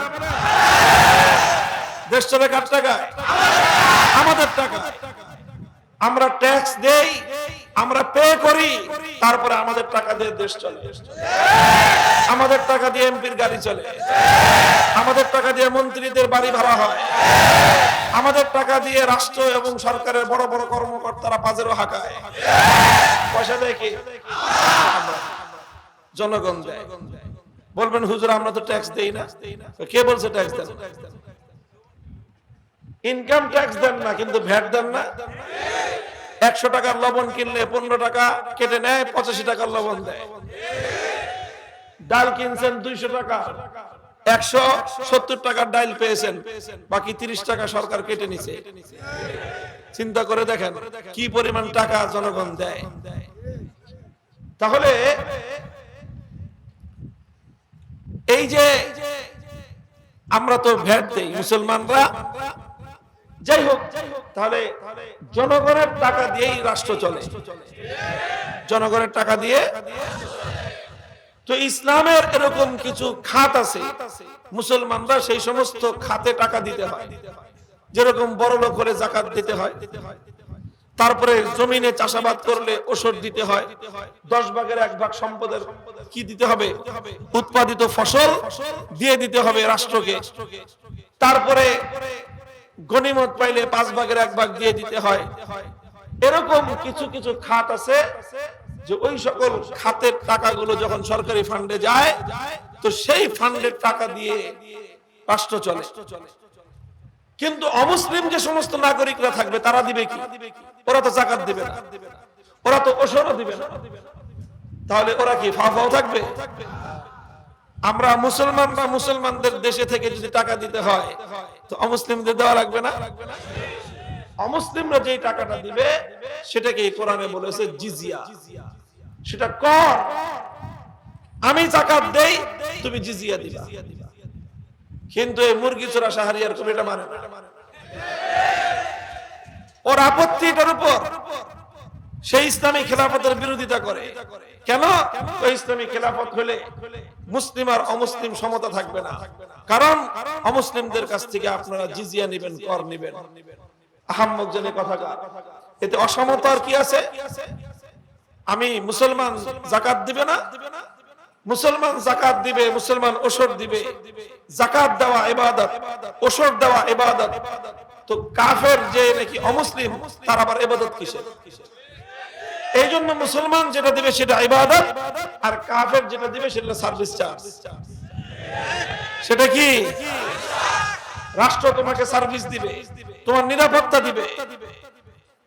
দেশ চলে কার টাকায়? আমাদের টাকা। আমরা ট্যাক্স দেই, আমরা পে করি, তারপরে আমাদের টাকা দিয়ে দেশ চলে। আমাদের টাকা দিয়ে এমপির গাড়ি চলে, আমাদের টাকা দিয়ে মন্ত্রীদের বাড়ি ভাড়া হয়, আমাদের টাকা দিয়ে রাষ্ট্র এবং সরকারের বড় বড় কর্মকর্তারা পাজেরও হাঁকায়। পয়সা দেয় কি? জনগণ দেয়। বলবেন হুজুর আমরা তো ট্যাক্স দেই না। কে বলছে ট্যাক্স দেন? ইনকাম ট্যাক্স দেন না, কিন্তু ভ্যাট দেন না। 100 টাকার লবণ কিনলে 15 টাকা কেটে নেয়, 85 টাকার লবণ দেয়। ডাল কিনছেন 200 টাকা, 170 টাকার ডাল পেয়েছেন, বাকি 30 টাকা সরকার কেটে নিছে। চিন্তা করে দেখেন কি পরিমাণ টাকা জনগণ দেয়। তাহলে এই যে আমরা তো ভ্যাট দেই মুসলমানরা, যাই হোক, তাহলে জনগণের টাকা দিয়েই রাষ্ট্র চলে, জনগণের টাকা দিয়ে। তো ইসলামের এরকম কিছু খাত আছে, মুসলমানরা সেই সমস্ত খাতে টাকা দিতে হয়। যেরকম বড় লোক হলে যাকাত দিতে হয়, তারপরে জমিনে চাষাবাদ করলে ওষুধ দিতে হয়, 10 ভাগের 1 ভাগ সম্পদের কি দিতে হবে? উৎপাদিত ফসল দিয়ে দিতে হবে রাষ্ট্রকে। তারপরে গনিমত পাইলে 5 ভাগের 1 ভাগ দিয়ে দিতে হয়। এরকম কিছু কিছু খাত আছে যে ওই সকল খাতের টাকাগুলো যখন সরকারি ফান্ডে যায়, তো সেই ফান্ডের টাকা দিয়ে রাষ্ট্র চলে। কিন্তু অমুসলিম যে সমস্ত নাগরিকরা থাকবে তারা দিবে কি? ওরা তো যাকাত দিবে না, ওরা তো ওশরও দিবে না। তাহলে ওরা কি ফাও থাকবে? আমরা মুসলমানরা মুসলমানদের দেশে থেকে যদি টাকা দিতে হয়, তো অমুসলিমদের দেওয়া লাগবে না? অমুসলিমরা যেই টাকাটা দিবে সেটাকে কোরআনে বলেছে জিজিয়া, সেটা কর। আমি যাকাত দেই, তুমি জিজিয়া দিবা। কিন্তু এই মুরগি চোরা শাহরিয়ার কবি এটা মানে না। ওর আপত্তি এটার উপর, সেই ইসলামী খেলাফতের বিরোধিতা করে। কেন? ওই ইসলামী খেলাফত হলে মুসলিম আর অমুসলিম সমতা থাকবে না। কারণ অমুসলিমদের কাছ থেকে আপনারা জিজিয়া নেবেন, কর নেবেন। আহাম্মক জেনে কথা, এতে অসমতার কি আছে? আমি মুসলমান যাকাত দিবে না, মুসলমান যাকাত দিবে, মুসলমান ওশর দিবে। যাকাত দেওয়া ইবাদত, ওশর দেওয়া ইবাদত। তো কাফের যে নাকি অমুসলিম, তার আবার ইবাদত কিসের? এই জন্য মুসলমান যেটা দিবে সেটা ইবাদত, আর কাফের যেটা দিবে সেটা সার্ভিস চার্জ। সেটা কি? রাষ্ট্র তোমাকে সার্ভিস দিবে, তোমার নিরাপত্তা দিবে,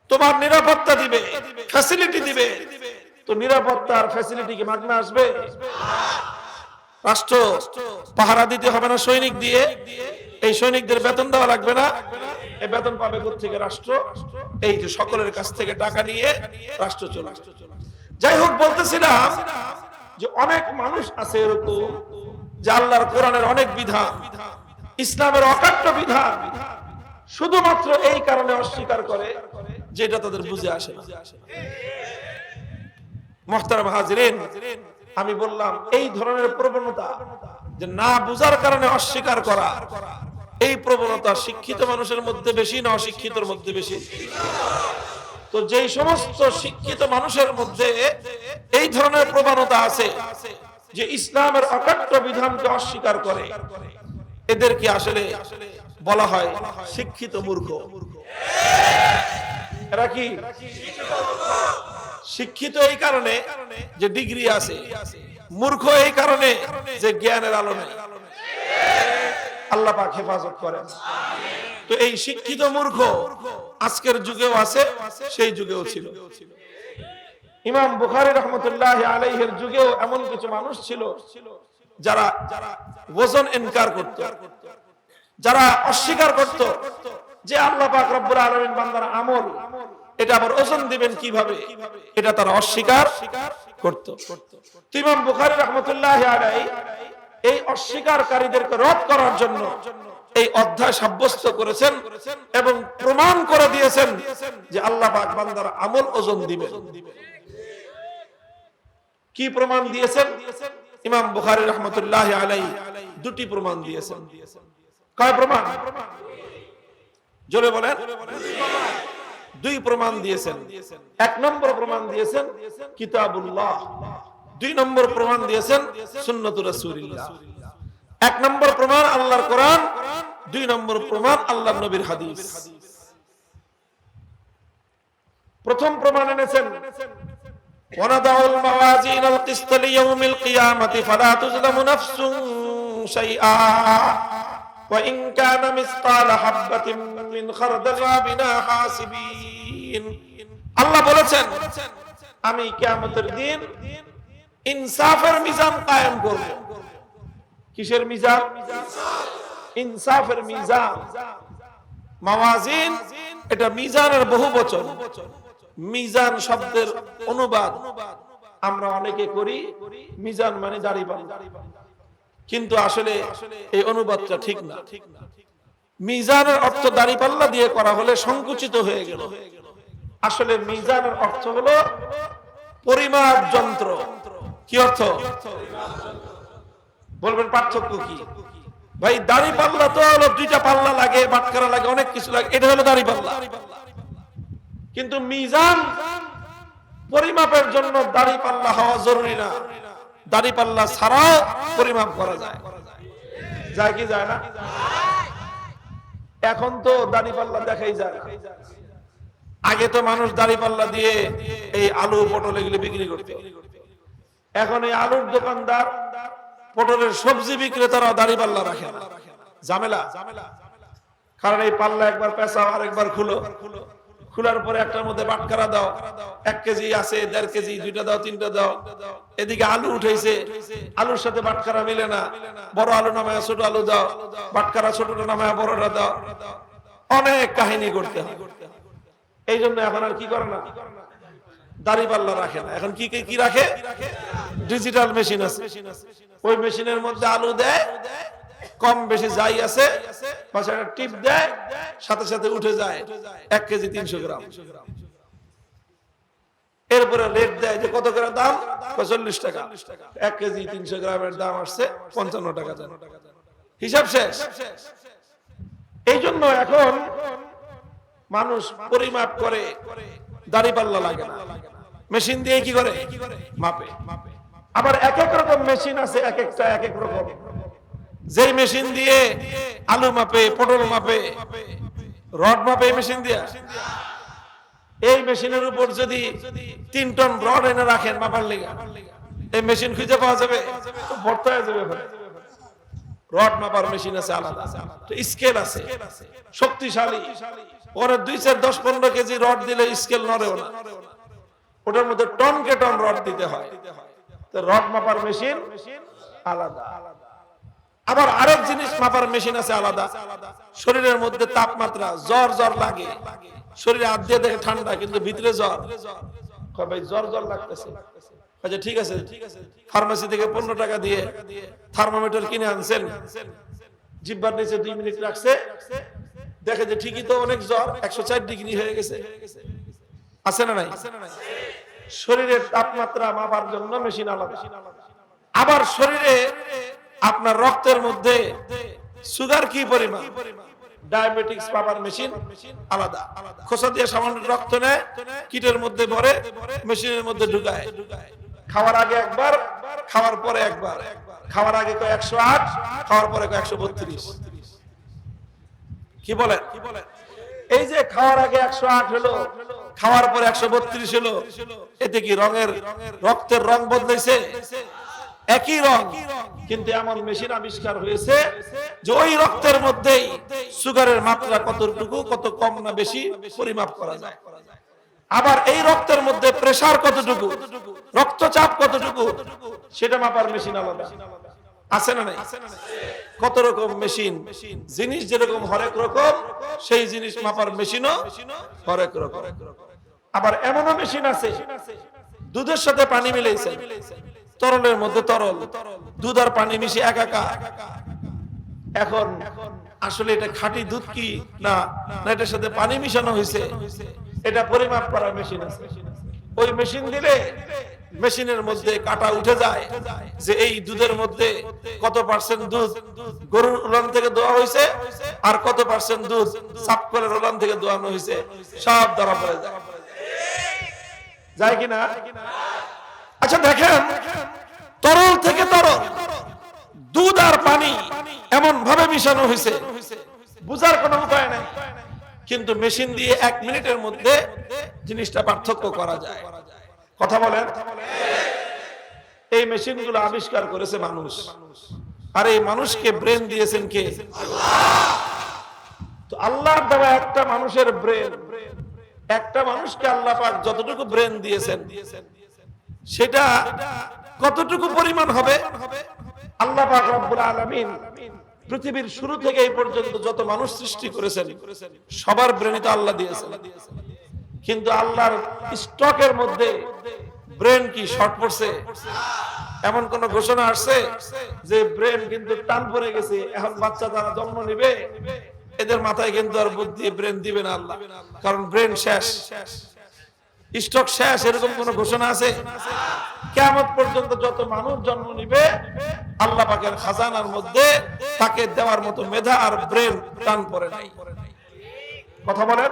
তোমার নিরাপত্তা দিবে, ফ্যাসিলিটি দিবে। তো নিরাপত্তা আর ফ্যাসিলিটি কি মাগনা আসবে? রাষ্ট্র পাহারা দিতে হবে না সৈনিক দিয়ে? এই সৈনিকদের বেতন দেওয়া লাগবে না? এই বেতন পাবে কোত্থেকে? রাষ্ট্র। এই যে সকলের কাছ থেকে টাকা নিয়ে রাষ্ট্র চলে। যাই হোক, বলতেছিলাম যে অনেক মানুষ আছে এরকম যে আল্লাহর কোরআনের অনেক বিধান, ইসলামের অকাট্য বিধান শুধুমাত্র এই কারণে অস্বীকার করে যে এটা তাদের বুঝে আসে না। মুহতারাম হাজিরিন, আমি বললাম এই ধরনের প্রবণতা, যে না বুঝার কারণে অস্বীকার করা, এই প্রবণতা শিক্ষিত মানুষের মধ্যে বেশি না অশিক্ষিতর মধ্যে বেশি? তো যেই সমস্ত শিক্ষিত মানুষের মধ্যে এই ধরনের প্রবণতা আছে যে ইসলামের অকাট্য বিধানকে অস্বীকার করে, এদেরকে আসলে বলা হয় শিক্ষিত মূর্খ। এরা কি শিক্ষিত এই কারণে যে ডিগ্রি আছে, মূর্খ এই কারণে যে জ্ঞানের আলো নেই। আল্লাহ পাক হেফাজত করেন। তো এই শিক্ষিত মূর্খ আজকের যুগেও আছে, সেই যুগেও ছিল। ইমাম বুখারী রাহমাতুল্লাহ আলাইহির যুগেও এমন কিছু মানুষ ছিল যারা ওজন ইনকার করত, যারা অস্বীকার করত যে আল্লাহ পাক রব্বুল আলামিন বান্দার আমল, এটা আবার ওজন দিবেন কিভাবে, এটা তারা অস্বীকার করত। ইমাম বুখারী রাহমাতুল্লাহ আলাইহি এই অস্বীকারকারীদেরকে রদ করার জন্য এই অধ্যায় সাব্যস্ত করেছেন এবং প্রমাণ করে দিয়েছেন যে আল্লাহ পাক বান্দার আমল ওজন দিবেন। কি প্রমাণ দিয়েছেন? ইমাম বুখারী রাহমাতুল্লাহ আলাইহি দুটি প্রমাণ দিয়েছেন। কয় প্রমাণ? জোরে বলেন। দুই প্রমাণ দিয়েছেন। এক নম্বর প্রমাণ দিয়েছেন কিতাবুল্লাহ, দুই নম্বর প্রমাণ দিয়েছেন সুন্নাতুর রাসূলুল্লাহ। এক নম্বর প্রমাণ আল্লাহর কোরআন, দুই নম্বর প্রমাণ আল্লাহর নবীর হাদিস। প্রথম প্রমাণ এনেছেন ওয়ানাদাউল মাওয়াজিনাল কিসত লিয়াউমিল কিয়ামাতি ফালা তুজলামু নাফসুন শাইআ ওয়া ইন কানা মিসকালা হাববাতিন মিন খারদালিন বিনা হাসিবিন। আল্লাহ বলেছেন আমি কিয়ামতের দিন ইনসাফের মিজান কায়েম করব। কিসের মিজান? ইনসাফের মিজান। মাওয়াজিন এটা মিজানের বহুবচন। মিজান শব্দের অনুবাদ আমরা অনেকে করি মিজান মানে দাঁড়িপাল্লা, কিন্তু আসলে এই অনুবাদটা ঠিক না। মিজানের অর্থ দাঁড়িপাল্লা দিয়ে করা হলে সংকুচিত হয়ে গেল। আসলে মিজানের অর্থ হলো পরিমাপ যন্ত্র। কি অর্থ? বলবেন পার্থক্য কি? ভাই দাঁড়িপাল্লা তো হলো দুইটা পাল্লা লাগে, বাটখারা লাগে, অনেক কিছু লাগে, এটা হলো দাঁড়িপাল্লা। কিন্তু মিজান পরিমাপের জন্য দাঁড়িপাল্লা হওয়া জরুরি না, দাঁড়িপাল্লা ছাড়াও পরিমাপ করা যায়। যায় কি যায় না? এখন তো দাঁড়িপাল্লা দেখাই যায় না। আগে তো মানুষ দাঁড়িপাল্লা দিয়ে এই আলু পটল এগুলো বিক্রি করত। এখন এই আলুর দোকানদার, পটলের সবজি বিক্রেতারা দাঁড়িপাল্লা রাখে না। ঝামেলা। কারণ এই পাল্লা একবার পেঁচাও, আরেকবার খুলো, খোলার পরে একটার মধ্যে বাটখারা দাও, 1 কেজি আছে, 1.5 কেজি, 2টা দাও, 3টা দাও। এদিকে আলু উঠেছে, আলুর সাথে বাটখারা মিলে না, বড় আলু নামায় ছোট আলু দাও, বাটখারা ছোটটা নামায় বড়টা দাও। অনেক কাহিনী করতে হয়। এই জন্য এখন আর কি করে না, দাঁড়িপাল্লা রাখে না। এখন কি রাখে? ডিজিটাল মেশিন আছে, ওই মেশিনের মধ্যে আলু দেয়, কম বেশি যাই আছে, পাশে একটা টিপ দেয়, সাথে সাথে উঠে যায় 1 কেজি 300 গ্রাম। এরপরে রেট দেয় যে কত করে দাম, 40 টাকা। 1 কেজি 300 গ্রামের দাম আসছে 55 টাকা। হিসাব শেষ। এই জন্য এখন মানুষ পরিমাপ করে, দাঁড়িপাল্লা লাগে না, মেশিন দিয়ে কি করে? মাপে। আবার এক এক রকম মেশিন আছে, এক একটা এক এক রকম। যেই মেশিন দিয়ে আলু মাপে, পটল মাপে, রড মাপে, এই মেশিন দিয়ে, এই মেশিনের উপর যদি 3 টন রড এনে রাখেন মাপার লেগে, এই মেশিন খুঁজে পাওয়া যাবে? ভর্তা হয়ে যাবে। রড মাপার মেশিন আছে আলাদা, স্কেল আছে শক্তিশালী। ওরা 2, 4, 10, 15 কেজি রড দিলে স্কেল নড়েও না, ওটার মধ্যে টনকে টন রড দিতে হয়। তো রড মাপার মেশিন আলাদা। আবার আরেক জিনিস মাপার মেশিন আছে আলাদা। শরীরের মধ্যে তাপমাত্রা, জ্বর লাগে, শরীরে হাত দিয়ে দেখে ঠান্ডা, কিন্তু ভিতরে জ্বর। ভাই জ্বর লাগতেছে, আচ্ছা ঠিক আছে, ফার্মেসি থেকে 15 টাকা দিয়ে থার্মোমিটার কিনে আনছেন, জিহ্বার নিচে 2 মিনিট রাখছে, দেখে যে ঠিকই তো অনেক জ্বর, 104 ডিগ্রি হয়ে গেছে। আছে না নাই? শরীরের তাপমাত্রা মাপার জন্য মেশিন আলাদা। আবার শরীরে আপনার রক্তের মধ্যে সুগার কি পরিমাণ, ডায়াবেটিক্স মাপার মেশিন আলাদা, খোসা দিয়ে সামান্য রক্ত নেয়, কিটের মধ্যে ভরে মেশিনের মধ্যে ঢুকায়, খাওয়ার আগে একবার, খাওয়ার পরে একবার, খাওয়ার আগে কয় 108, খাওয়ার পরে কয় 132। কি বলেন? এই যে খাওয়ার আগে 108 হলো, খাওয়ার পরে 132 হলো, এতে কি রক্তের রং বদলাইছে? একই রং, কিন্তু এমন মেশিন আবিষ্কার হয়েছে যে ওই রক্তের মধ্যেই সুগারের মাত্রা কতটুকু, কত কম না বেশি পরিমাপ করা যায়। আবার এই রক্তের মধ্যে প্রেসার কতটুকু, রক্তচাপ কতটুকু, সেটা মাপার মেশিন আলাদা। আছে না নাই? কত রকম মেশিন, জিনিস যেরকম হরেক রকম, সেই জিনিস মাপার মেশিনও হরেক রকম। আবার এমনও মেশিন আছে দুধের সাথে পানি মিলাইছে, তরলের মধ্যে তরল, দুধ আর পানি মিশিয়ে একাকার। এখন আসলে এটা খাঁটি দুধ কি না এটার সাথে পানি মিশানো হয়েছে, এটা পরিমাপ করার মেশিন আছে। ওই মেশিন দিলে মেশিনের মধ্যে কাটা উঠে যায় যে এই দুধের মধ্যে কত পার্সেন্ট দুধ গরুর উলান থেকে দোয়া হয়েছে আর কত পার্সেন্ট দুধ সাপকলের উলান থেকে দোয়ানো হয়েছে, সব ধরা পড়ে যায়। যায় কিনা? আচ্ছা দেখেন, তরল থেকে তরল দুধ আর পানি এমন ভাবে মিশানো হয়েছে, বুঝার কোনো উপায় নাই, কিন্তু মেশিন দিয়ে 1 মিনিটের মধ্যে জিনিসটা পার্থক্য করা যায়। কথা বলেন? এই মেশিনগুলো আবিষ্কার করেছে মানুষ, আর এই মানুষকে ব্রেন দিয়েছেন কে? তো আল্লাহর দেওয়া একটা মানুষের ব্রেন, একটা মানুষকে আল্লাহ পাক যতটুকু ব্রেন দিয়েছেন সেটা কতটুকু পরিমাণ হবে? আল্লাহ পাক রব্বুল আলামিন পৃথিবীর শুরু থেকে এই পর্যন্ত যত মানুষ সৃষ্টি করেছেন সবার ব্রেনই তো আল্লাহ দিয়েছেন, কিন্তু আল্লাহর স্টকের মধ্যে ব্রেন কি শর্ট পড়ছে? এমন কোন ঘোষণা আসছে যে ব্রেন কিন্তু টান পড়ে গেছে, এখন বাচ্চা যারা জন্ম নেবে এদের মাথায় কিন্তু আর বুদ্ধি ব্রেন দিবে না আল্লাহ, কারণ ব্রেন শেষ, স্টক শেষ, এরকম কোন ঘোষণা আছে? কিয়ামত পর্যন্ত যত মানুষ জন্ম নিবে আল্লাহ পাকের খাজানার মধ্যে তাকে দেওয়ার মতো মেধা আর ব্রেন টান পড়ে নাই। কথা বলেন?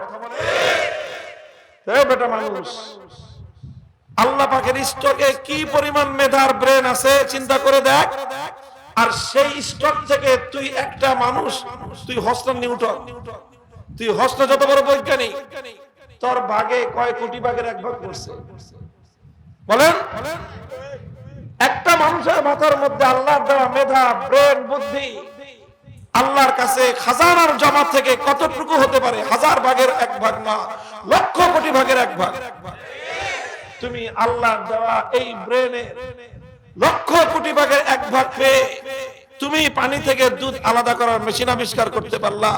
বেটা মানুষ, আল্লাহ পাকের স্টকে কি পরিমাণ মেধার ব্রেন আছে চিন্তা করে দেখ। আর সেই স্টক থেকে তুই একটা মানুষ, তুই হস্ত নিউটন, তুই হস্ত যত বড় বৈজ্ঞানিক, তোর ভাগে কয় কোটি ভাগের 1 ভাগ করছে? বলেন? একটা মানুষের মাথার মধ্যে আল্লাহর দেওয়া মেধা, ব্রেন, বুদ্ধি আল্লাহর কাছে খাজানার জমা থেকে কতটুকু হতে পারে? 1000 ভাগের 1 ভাগ না, লক্ষ কোটি ভাগের 1 ভাগ। তুমি আল্লাহর দেওয়া এই ব্রেনে লক্ষ কোটি ভাগের 1 ভাগ পেয়ে তুমি পানি থেকে দুধ আলাদা করার মেশিন আবিষ্কার করতে পারলা।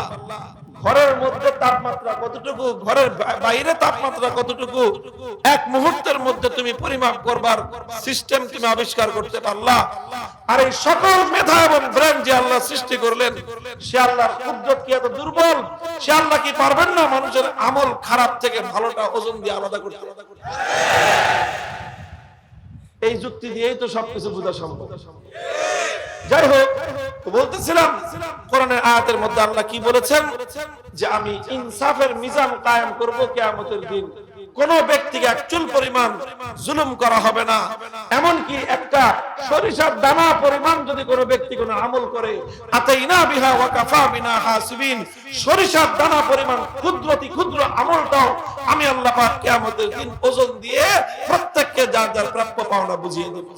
ঘরের মধ্যে তাপমাত্রা কতটুকু, ঘরের বাইরে তাপমাত্রা কতটুকু 1 মুহূর্তের মধ্যে তুমি পরিমাপ করবার সিস্টেম তুমি আবিষ্কার করতে পারলা। আর এই সকল মেধা এবং ব্রেন যে আল্লাহ সৃষ্টি করলেন, সে আল্লাহর কুদরত কি এত দুর্বল? সে আল্লাহ কি পারবেন না মানুষের আমল খারাপ থেকে ভালোটা ওজন দিয়ে আলাদা করতে? এই যুক্তি দিয়েই তো সবকিছু বোঝা সম্ভব। যাই হোক, বলতেছিলাম কোরআনের আয়াতের মধ্যে আল্লাহ কি বলেছেন যে আমি ইনসাফের মিজান কায়েম করব কিয়ামতের দিন। কোন ব্যক্তিকে 1 চুল পরিমাণ জুলুম করা হবে না। এমনকি একটা সরিষার দানা পরিমাণ যদি কোনো ব্যক্তি কোনো আমল করে, আতাইনা বিহা ওয়া কাফা বিনা হাসিবিন, সরিষার দানা পরিমাণ ক্ষুদ্রতি ক্ষুদ্র আমলটাও আমি আল্লাহ পাক কিয়ামতের দিন ওজন দিয়ে প্রত্যেককে যার যার প্রাপ্য পাওনা বুঝিয়ে দেব।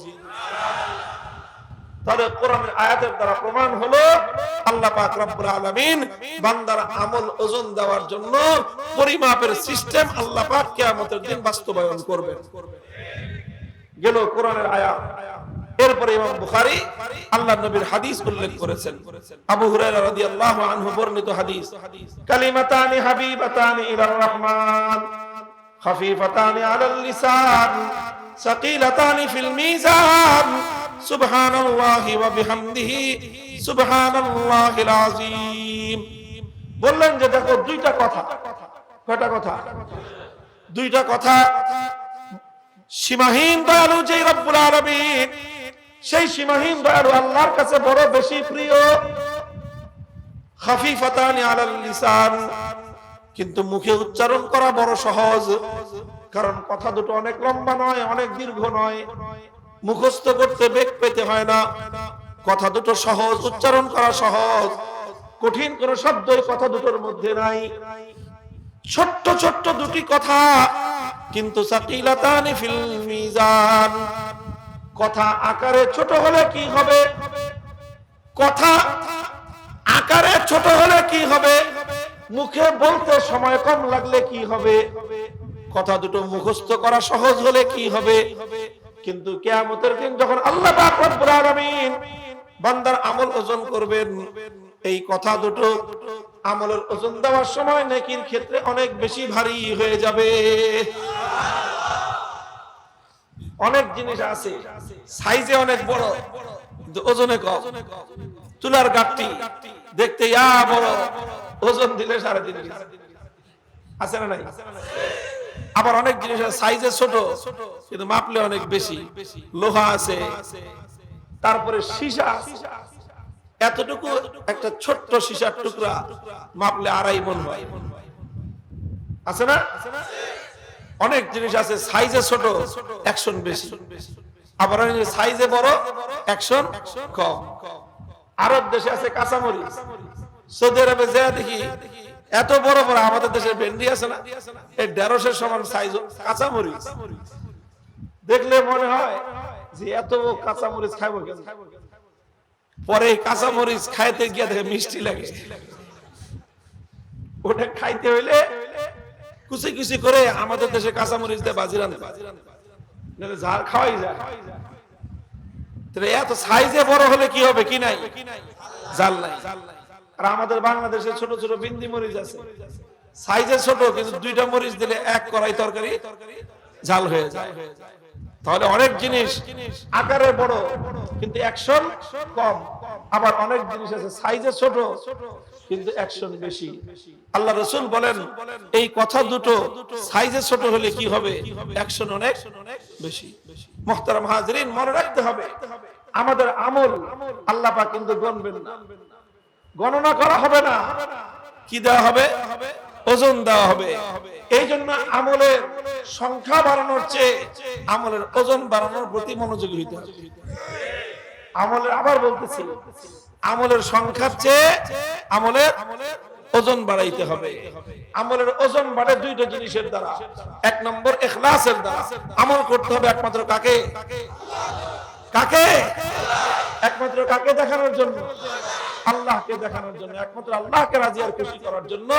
তাহলে কোরআনের আয়াতের দ্বারা প্রমাণ হলো আল্লাহ পাক রব্বুল আলামিন বান্দার আমল ওজন দেওয়ার জন্য পরিমাপের সিস্টেম আল্লাহ পাক কিয়ামতের দিন বাস্তবায়ন করবেন। গেল কোরআনের আয়াত। এরপরে ইমাম বুখারী আল্লাহর নবীর হাদিস উল্লেখ করেছেন, আবু হুরায়রা রাদিয়াল্লাহু আনহু বর্ণিত হাদিস, কালিমাতানি হাবিবাতানি ইলার রহমান খাফিফাতানি আলাল লিসান সাকিলাতানি ফিল মিজান সুবহানাল্লাহি ওয়া বিহামদিহি সুবহানাল্লাহিল আযীম। বললেন যে দেখো দুইটা কথা। কয়টা কথা? দুইটা কথা। সীমাহীন দয়ালু যে রব্বুল আলামিন, সেই সীমাহীন দয়ালু আল্লাহর কাছে বড় বেশি প্রিয়। খাফিফাতানি আলাল লিসান, কিন্তু মুখে উচ্চারণ করা বড় সহজ, কারণ কথা দুটো অনেক লম্বা নয়, অনেক দীর্ঘ নয়, মুখস্থ করতে বেগ পেতে হয় না, কথা দুটো সহজ, উচ্চারণ করা সহজ, কঠিন কোন শব্দ কথা দুটোর মধ্যে নাই। ছোট্ট ছোট্ট দুটি কথা, কিন্তু সাকিলাতানি ফিল মিজান। কথা আকারে ছোট হলে কি হবে, কথা আকারে ছোট হলে কি হবে, মুখে বলতে সময় কম লাগলে কি হবে, কথা দুটো মুখস্থ করা সহজ হলে কি হবে, কিন্তু কিয়ামতের দিন যখন আল্লাহ পাক রব্বুল আলামিন বান্দার আমল ওজন করবেন, এই কথা দুটো আমলের ওজন দেওয়ার সময় নেকির ক্ষেত্রে অনেক বেশি ভারী হয়ে যাবে। অনেক জিনিস আছে সাইজে অনেক বড় কিন্তু ওজনে কম। তুলার গাঁটটি দেখতে ইয়া বড়, ওজন দিলে 3.5 আছে না নাই? আবার অনেক জিনিস সাইজে ছোট কিন্তু মাপলে অনেক বেশি। লোহা আছে, তারপরে সীসা, এতটুকু একটা ছোট্ট সীসার টুকরা মাপলে 2.5 মণ হয়, আছে না? অনেক জিনিস আছে সাইজে ছোট অ্যাকশন বেশি, আবার সাইজে বড় অ্যাকশন কম। আরব দেশে আছে কাঁচামরিচ, সৌদি আরবে যা দেখি এত বড় বড়, আমাদের দেশের ভেন্ডি আছে না, এই 150 সমান সাইজ কাঁচামরিচ, দেখলে মনে হয় যে এত কাঁচামরিচ খাইবো কেন। পরে কাঁচামরিচ খাইতে গিয়ে দেখে মিষ্টি লাগে, ওটা খাইতে হইলে কুচি কুচি করে আমাদের দেশে কাঁচামরিচ দিয়ে বাজি রান্না, ঝাল খাওয়াই যায়। এত সাইজে বড় হলে কি হবে, কি নাই, জাল নাই। আর আমাদের বাংলাদেশে ছোট ছোট বিন্দি মরিচ আছে, সাইজে ছোট কিন্তু 2টা মরিচ দিলে 1 কড়াই তরকারি ঝাল হয়ে যায়। তাহলে অনেক জিনিস আকারে বড় কিন্তু অ্যাকশন কম, আবার অনেক জিনিস আছে সাইজে ছোট কিন্তু অ্যাকশন বেশি। আল্লাহ রাসূল বলেন এই কথা দুটো সাইজে ছোট হলে কি হবে, অ্যাকশন অনেক বেশি। মুহতারাম হাজিরিন, মনে রাখতে হবে আমাদের আমল আল্লাহ পাক কিন্তু গণবেন না, গণনা করা হবে না, কি দেওয়া হবে, ওজন দেওয়া হবে। এই জন্য আমলের সংখ্যা বাড়ানোর চেয়ে আমলের ওজন বাড়ানোর প্রতি মনোযোগী হইতে হবে। আমলের, আবার বলতেছি, আমলের সংখ্যার চেয়ে আমলের ওজন বাড়াইতে হবে। আমলের ওজন বাড়ে 2টা জিনিসের দ্বারা। 1 নম্বর ইখলাসের দ্বারা। আমল করতে হবে একমাত্র কাকে, কাকে, একমাত্র কাকে দেখানোর জন্য, আল্লাহকে দেখানোর জন্য, একমাত্র আল্লাহকে রাজি আর খুশি করার জন্য।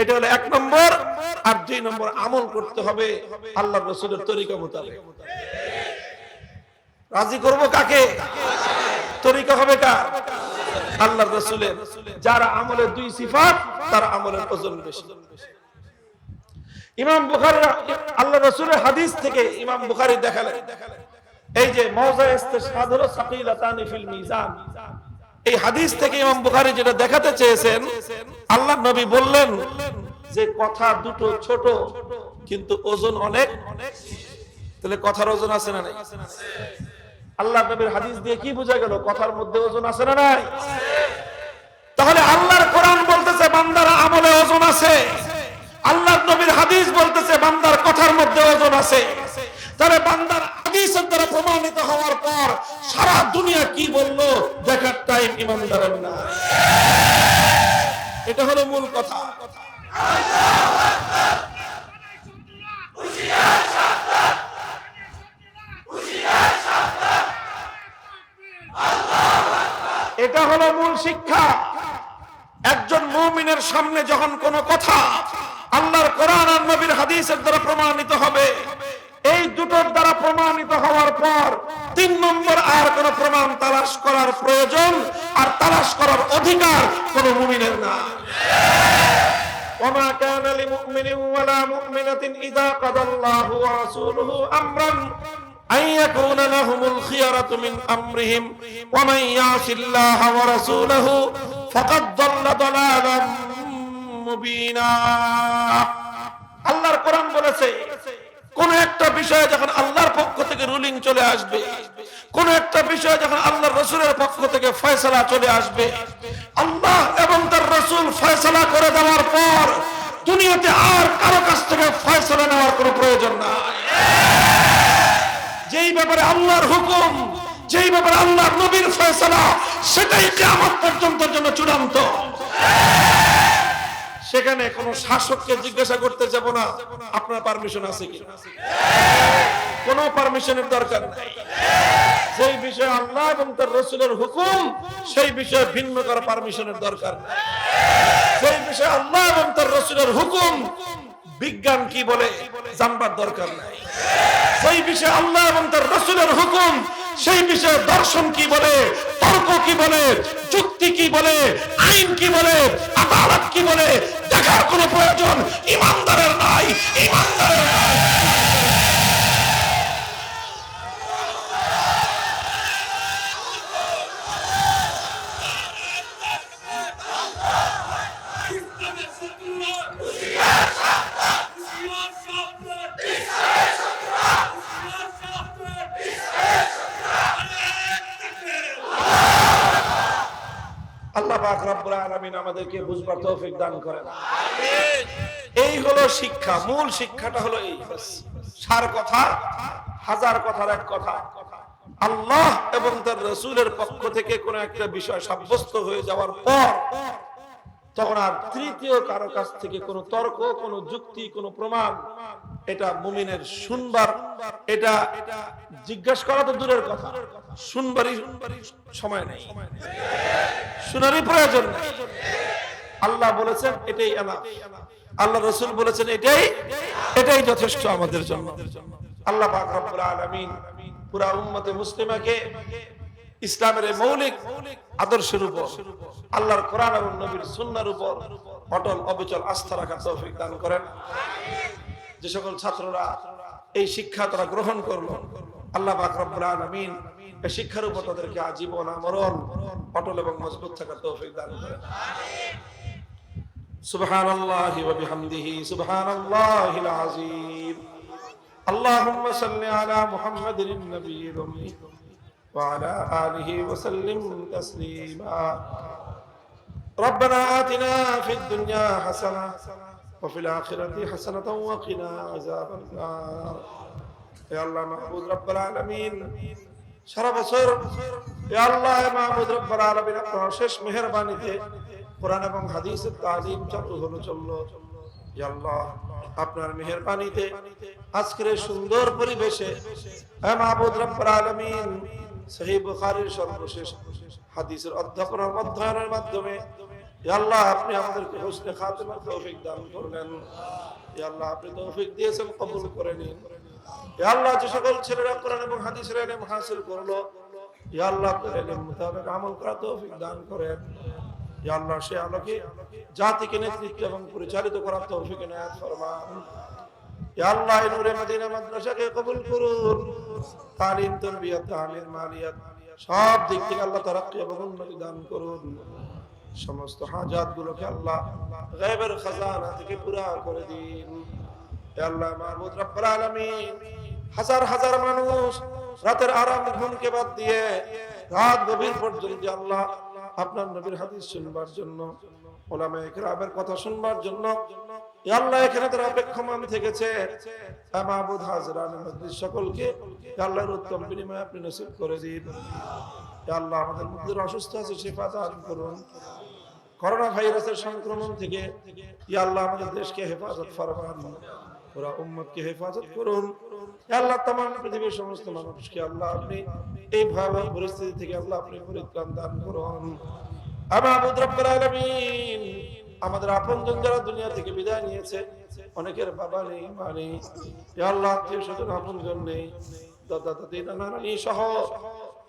এটা হলো 1 নম্বর। আর 2 নম্বর, আমল করতে হবে আল্লাহর রাসূলের তরিকা মোতাবেক। রাজি করব কাকে, তরিকা হবে কার, আল্লাহর রাসূলের। যারা আমলের 2 সিফাত, তার আমলের ওজন বেশি। ইমাম বুখারী আল্লাহর রাসূলের হাদিস থেকে ইমাম বুখারী দেখালেন, এই যে মাওজা ইস্তিশহাদ হলো সাকিলাতানি ফিল মিজান, এই হাদিস থেকে ইমাম বুখারী যেটা দেখাতে চেয়েছেন, আল্লাহর নবী বললেন যে কথা দুটো ছোট কিন্তু ওজন অনেক। তাহলে কথার ওজন আছে না নাই? আল্লাহর নবীর হাদিস দিয়ে কি বোঝা গেল, কথার মধ্যে ওজন আছে না নাই? তাহলে আল্লাহর কোরআন বলতেছে বান্দার আমলে ওজন আছে, আল্লাহর নবীর হাদিস বলতেছে বান্দার কথার মধ্যে ওজন আছে। তাহলে বান্দার হাদিসের দ্বারা প্রমাণিত হওয়ার পর সারা দুনিয়া কি বললো দেখার টাইম ইমানদারের না। এটা হলো মূল কথা। এটা হলো মূল শিক্ষা। একজন মুমিনের সামনে যখন কোনো কথা আল্লাহর কোরআন আর নবীর হাদিসের দ্বারা প্রমাণিত হবে, এই দুটোর দ্বারা প্রমাণিত হওয়ার পর 3 নম্বর আর কোন প্রমাণ তালাশ করার প্রয়োজন আর তালাশ করার অধিকার কোন মুমিনের না। ওমা কানা লিমুমিনিন ওয়ালা মুমিনাতিন ইযা কাদাল্লাহু ওয়া রাসূলুহু আমরান আন ইয়াকুনা লাহুমুল খিয়ারাতু মিন আমরিহিম ওয়া মান ইয়াসিল্লাহা ওয়া রাসূলুহু ফাকাদ দাল্লা দালালাম মুবিনা। আল্লাহর কোরআন বলেছে কোন একটা বিষয়ে যখন আল্লাহর পক্ষ থেকে রুলিং চলে আসবে, কোন একটা বিষয় যখন আল্লাহর রাসূলের পক্ষ থেকে ফয়সালা চলে আসবে, আল্লাহ এবং তার রাসূল ফয়সালা করে দেওয়ার পর দুনিয়াতে আর কারো কাছ থেকে ফয়সালা নেওয়ার কোনো প্রয়োজন নাই। যেই ব্যাপারে আল্লাহর হুকুম, যেই ব্যাপারে আল্লাহর নবীর ফয়সালা, সেটাই কিয়ামত পর্যন্তের জন্য চূড়ান্ত। সেখানে কোন শাসককে জিজ্ঞাসা করতে যাব না আপনার পারমিশন আছে কি, কোন পারমিশনের দরকার নাই। সেই বিষয়ে আল্লাহ এবং তার রাসূলের হুকুম, সেই বিষয়ে ভিন্ন কারো পারমিশনের দরকার নাই। সেই বিষয়ে আল্লাহ এবং তার রাসূলের হুকুম, বিজ্ঞান কি বলে জানবার দরকার নাই। সেই বিষয়ে আল্লাহ এবং তার রাসূলের হুকুম, সেই বিষয়ে দর্শন কি বলে, তর্ক কি বলে, যুক্তি কি বলে, আইন কি বলে, আদালত কি বলে দেখার কোনো প্রয়োজন ইমানদারের নাই, ইমানদারের নাই। আল্লাহ পাক রব্বুল আলামিন আমাদেরকে বুঝবার তৌফিক দান করেন। আমিন। এই হলো শিক্ষা, মূল শিক্ষাটা হলো এই। সার কথা, হাজার কথার এক কথা। আল্লাহ এবং তার রাসূলের পক্ষ থেকে কোন একটা বিষয় সাব্যস্ত হয়ে যাওয়ার পর তখন আর তৃতীয় কারো কাছ থেকে কোনো তর্ক, কোনো যুক্তি, কোনো প্রমাণ, এটা মুমিনের শুনবার, এটা জিজ্ঞাসা করা তো দূরের কথা, শুনবারই সময় নেই, শোনারই প্রয়োজন নেই। আল্লাহ বলেছেন এটাই এনাফ, আল্লাহ রাসূল বলেছেন এটাই যথেষ্ট আমাদের জন্য। আল্লাহ পাক রব্বুল আলামিন পুরা উম্মতে মুসলিমাকে ইসলামের মৌলিক আদর্শের উপর, আল্লাহর কোরআন এবং নবীর সুন্নাহর উপর অটল অবিচল আস্থা রাখার তৌফিক দান করেন। যে সকল ছাত্ররা এই শিক্ষা তারা গ্রহণ করলো, আল্লাহ পাক রব্বুল আলামিন এই শিক্ষার উপর তাদেরকে আজীবন আমরণ অটল এবং মজবুত থাকার তৌফিক দান করেন। সুবহানাল্লাহি ওয়া বিহামদিহি সুবহানাল্লাহিল আযীম। আল্লাহুম্মা সাল্লি আলা মুহাম্মাদিন নবিয়্যিল উম্মি ওয়া আলা আলিহি ওয়া সাল্লিম তাসলিমা। রব্বানা আতিনা ফিদ দুনিয়া হাসানাহ ওয়া ফিল আখিরাতি হাসানাতাও ওয়া কিনা আযাবান নার। হে আল্লাহ মাহবুব রব্বুল আলামিন, সারা বছর হে আল্লাহ মাহবুব রব্বুল আলামিন আপনার শেষ মেহেরবানিতে কোরআন এবং হাদিসের তালিম চালু হলো, চললো। হে আল্লাহ আপনার মেহেরবানিতে আজকের সুন্দর পরিবেশে হে মাহবুব রব্বুল আলামিন সহিহ বুখারীর সর্বশেষ হাদিসের অধ্যয়নের মাধ্যমে হে আল্লাহ আপনি আমাদেরকে হুসনে খাতিমার তৌফিক দান করলেন। হে আল্লাহ আপনি তৌফিক দিয়েছেন, কবুল করে নিন। হে আল্লাহ যে সকল ছেলেরা কোরআন এবং হাদিসের ইলম হাসিল করলো, হে আল্লাহ আপনার ইলম মোতাবেক আমল করার তৌফিক দান করেন। হে আল্লাহ সে আলোকে জাতিকে নেতৃত্ব এবং পরিচালিত করার তৌফিক ইনায়াত ফরমান। হে আল্লাহ এই নূরে মদিনা মাদ্রাসাকে কবুল করুন। তালিম, তারবিয়ত, তালিম, মালিয়াত সব দিক থেকে আল্লাহ তারাক্কি এবং উন্নতি দান করুন। সমস্ত হাজাত গুলোকে আল্লাহ গায়বের খাজানা থেকে পুরা করে দিন। হে আল্লাহ মাহবুব রব্বুল আলামিন, হাজার হাজার মানুষ রাতের আরাম ঘুমকে বাদ দিয়ে রাত গভীর পর্যন্ত আল্লাহ আপনার নবীর হাদিস শুনবার জন্য, উলামায়ে কেরামের কথা শুনবার জন্য হে আল্লাহ এখানে তারা অপেক্ষমান থেকেছে। হে মাহবুব হাজরান মজলিস সকলকে হে আল্লাহর উত্তম বিনিময় আপনি নসিব করে দিন। হে আল্লাহ আমাদের মধ্যে অসুস্থ আছে শিফা দান করুন। করোনা ভাইরাসের সংক্রমণ থেকে হে আল্লাহ আমাদের দেশকে হেফাজত ফরমান, পুরা উম্মতকে হেফাজত করুন। হে আল্লাহ तमाम পৃথিবীর সমস্ত মানুষকে আল্লাহ আপনি এই ভয়াবহ পরিস্থিতি থেকে আল্লাহ আপনি পরিত্রাণ দান করুন। মাহবুব রব্বুল আলামিন আমাদের আপনজন যারা দুনিয়া থেকে বিদায় নিয়েছে, অনেকের বাবা নেই, মা নেই, হে আল্লাহ আত্মীয়-স্বজন আপনজন নেই, দাদা দাদি নানা নানি সহ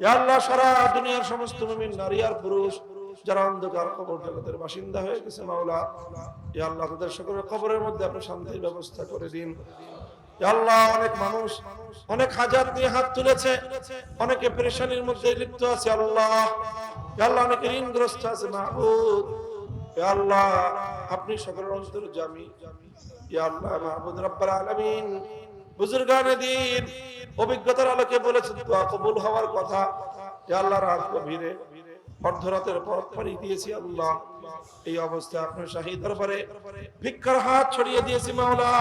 হে আল্লাহ সারা দুনিয়ার সমস্ত মুমিন নারী আর পুরুষ যারা অন্ধকার কবর জগতের বাসিন্দা হয়ে গেছে মাওলা, হে আল্লাহ তাদের সকলের কবরের মধ্যে আপনি শান্তির ব্যবস্থা করে দিন। হে আল্লাহ অনেক মানুষ অনেক হাজাত নিয়ে হাত তুলেছে, অনেকে পেরেশানির মধ্যে লিপ্ত আছে আল্লাহ। হে আল্লাহ অনেকে ঋণগ্রস্ত আছে মাহবুব। হে আল্লাহ আপনি সকলের অন্তর্যামী। হে আল্লাহ মাহবুব রব্বুল আলামিন বুজুর্গানে দিন অভিজ্ঞতার আলোকে বলেছেন দোয়া কবুল হওয়ার কথা। ইয়া আল্লাহ, রাত গভীরে অর্ধরাতের পর পাড়ি দিয়েছি আল্লাহ, এই অবস্থায় আপনার শাহী দরবারে ভিক্ষার হাত ছড়িয়ে দিয়েছি মাওলা।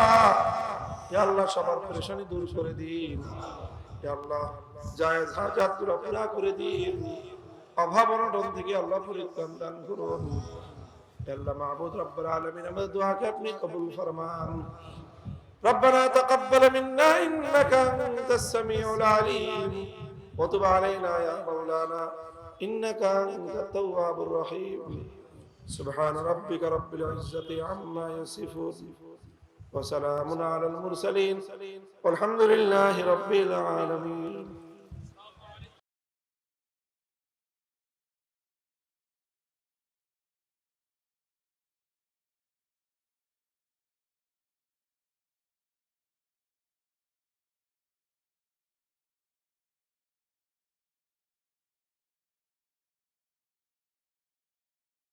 ইয়া আল্লাহ, সবার পেরেশানি দূর করে দিন। ইয়া আল্লাহ, জায়েজ হাজাতগুলো পুরা করে দিন। অভাব অনটন থেকে আল্লাহ পরিত্রাণ দান করুন। ইয়া আল্লাহ মাবুদ রব্বুল আলামিন, আমাদের দোয়াকে আপনি কবুল ফরমান। ربنا تقبل منا إنك أنت السميع العليم وتب علينا يا مولانا إنك أنت التواب الرحيم سبحان ربك رب العزة عما يصفون وسلام على المرسلين والحمد لله رب العالمين.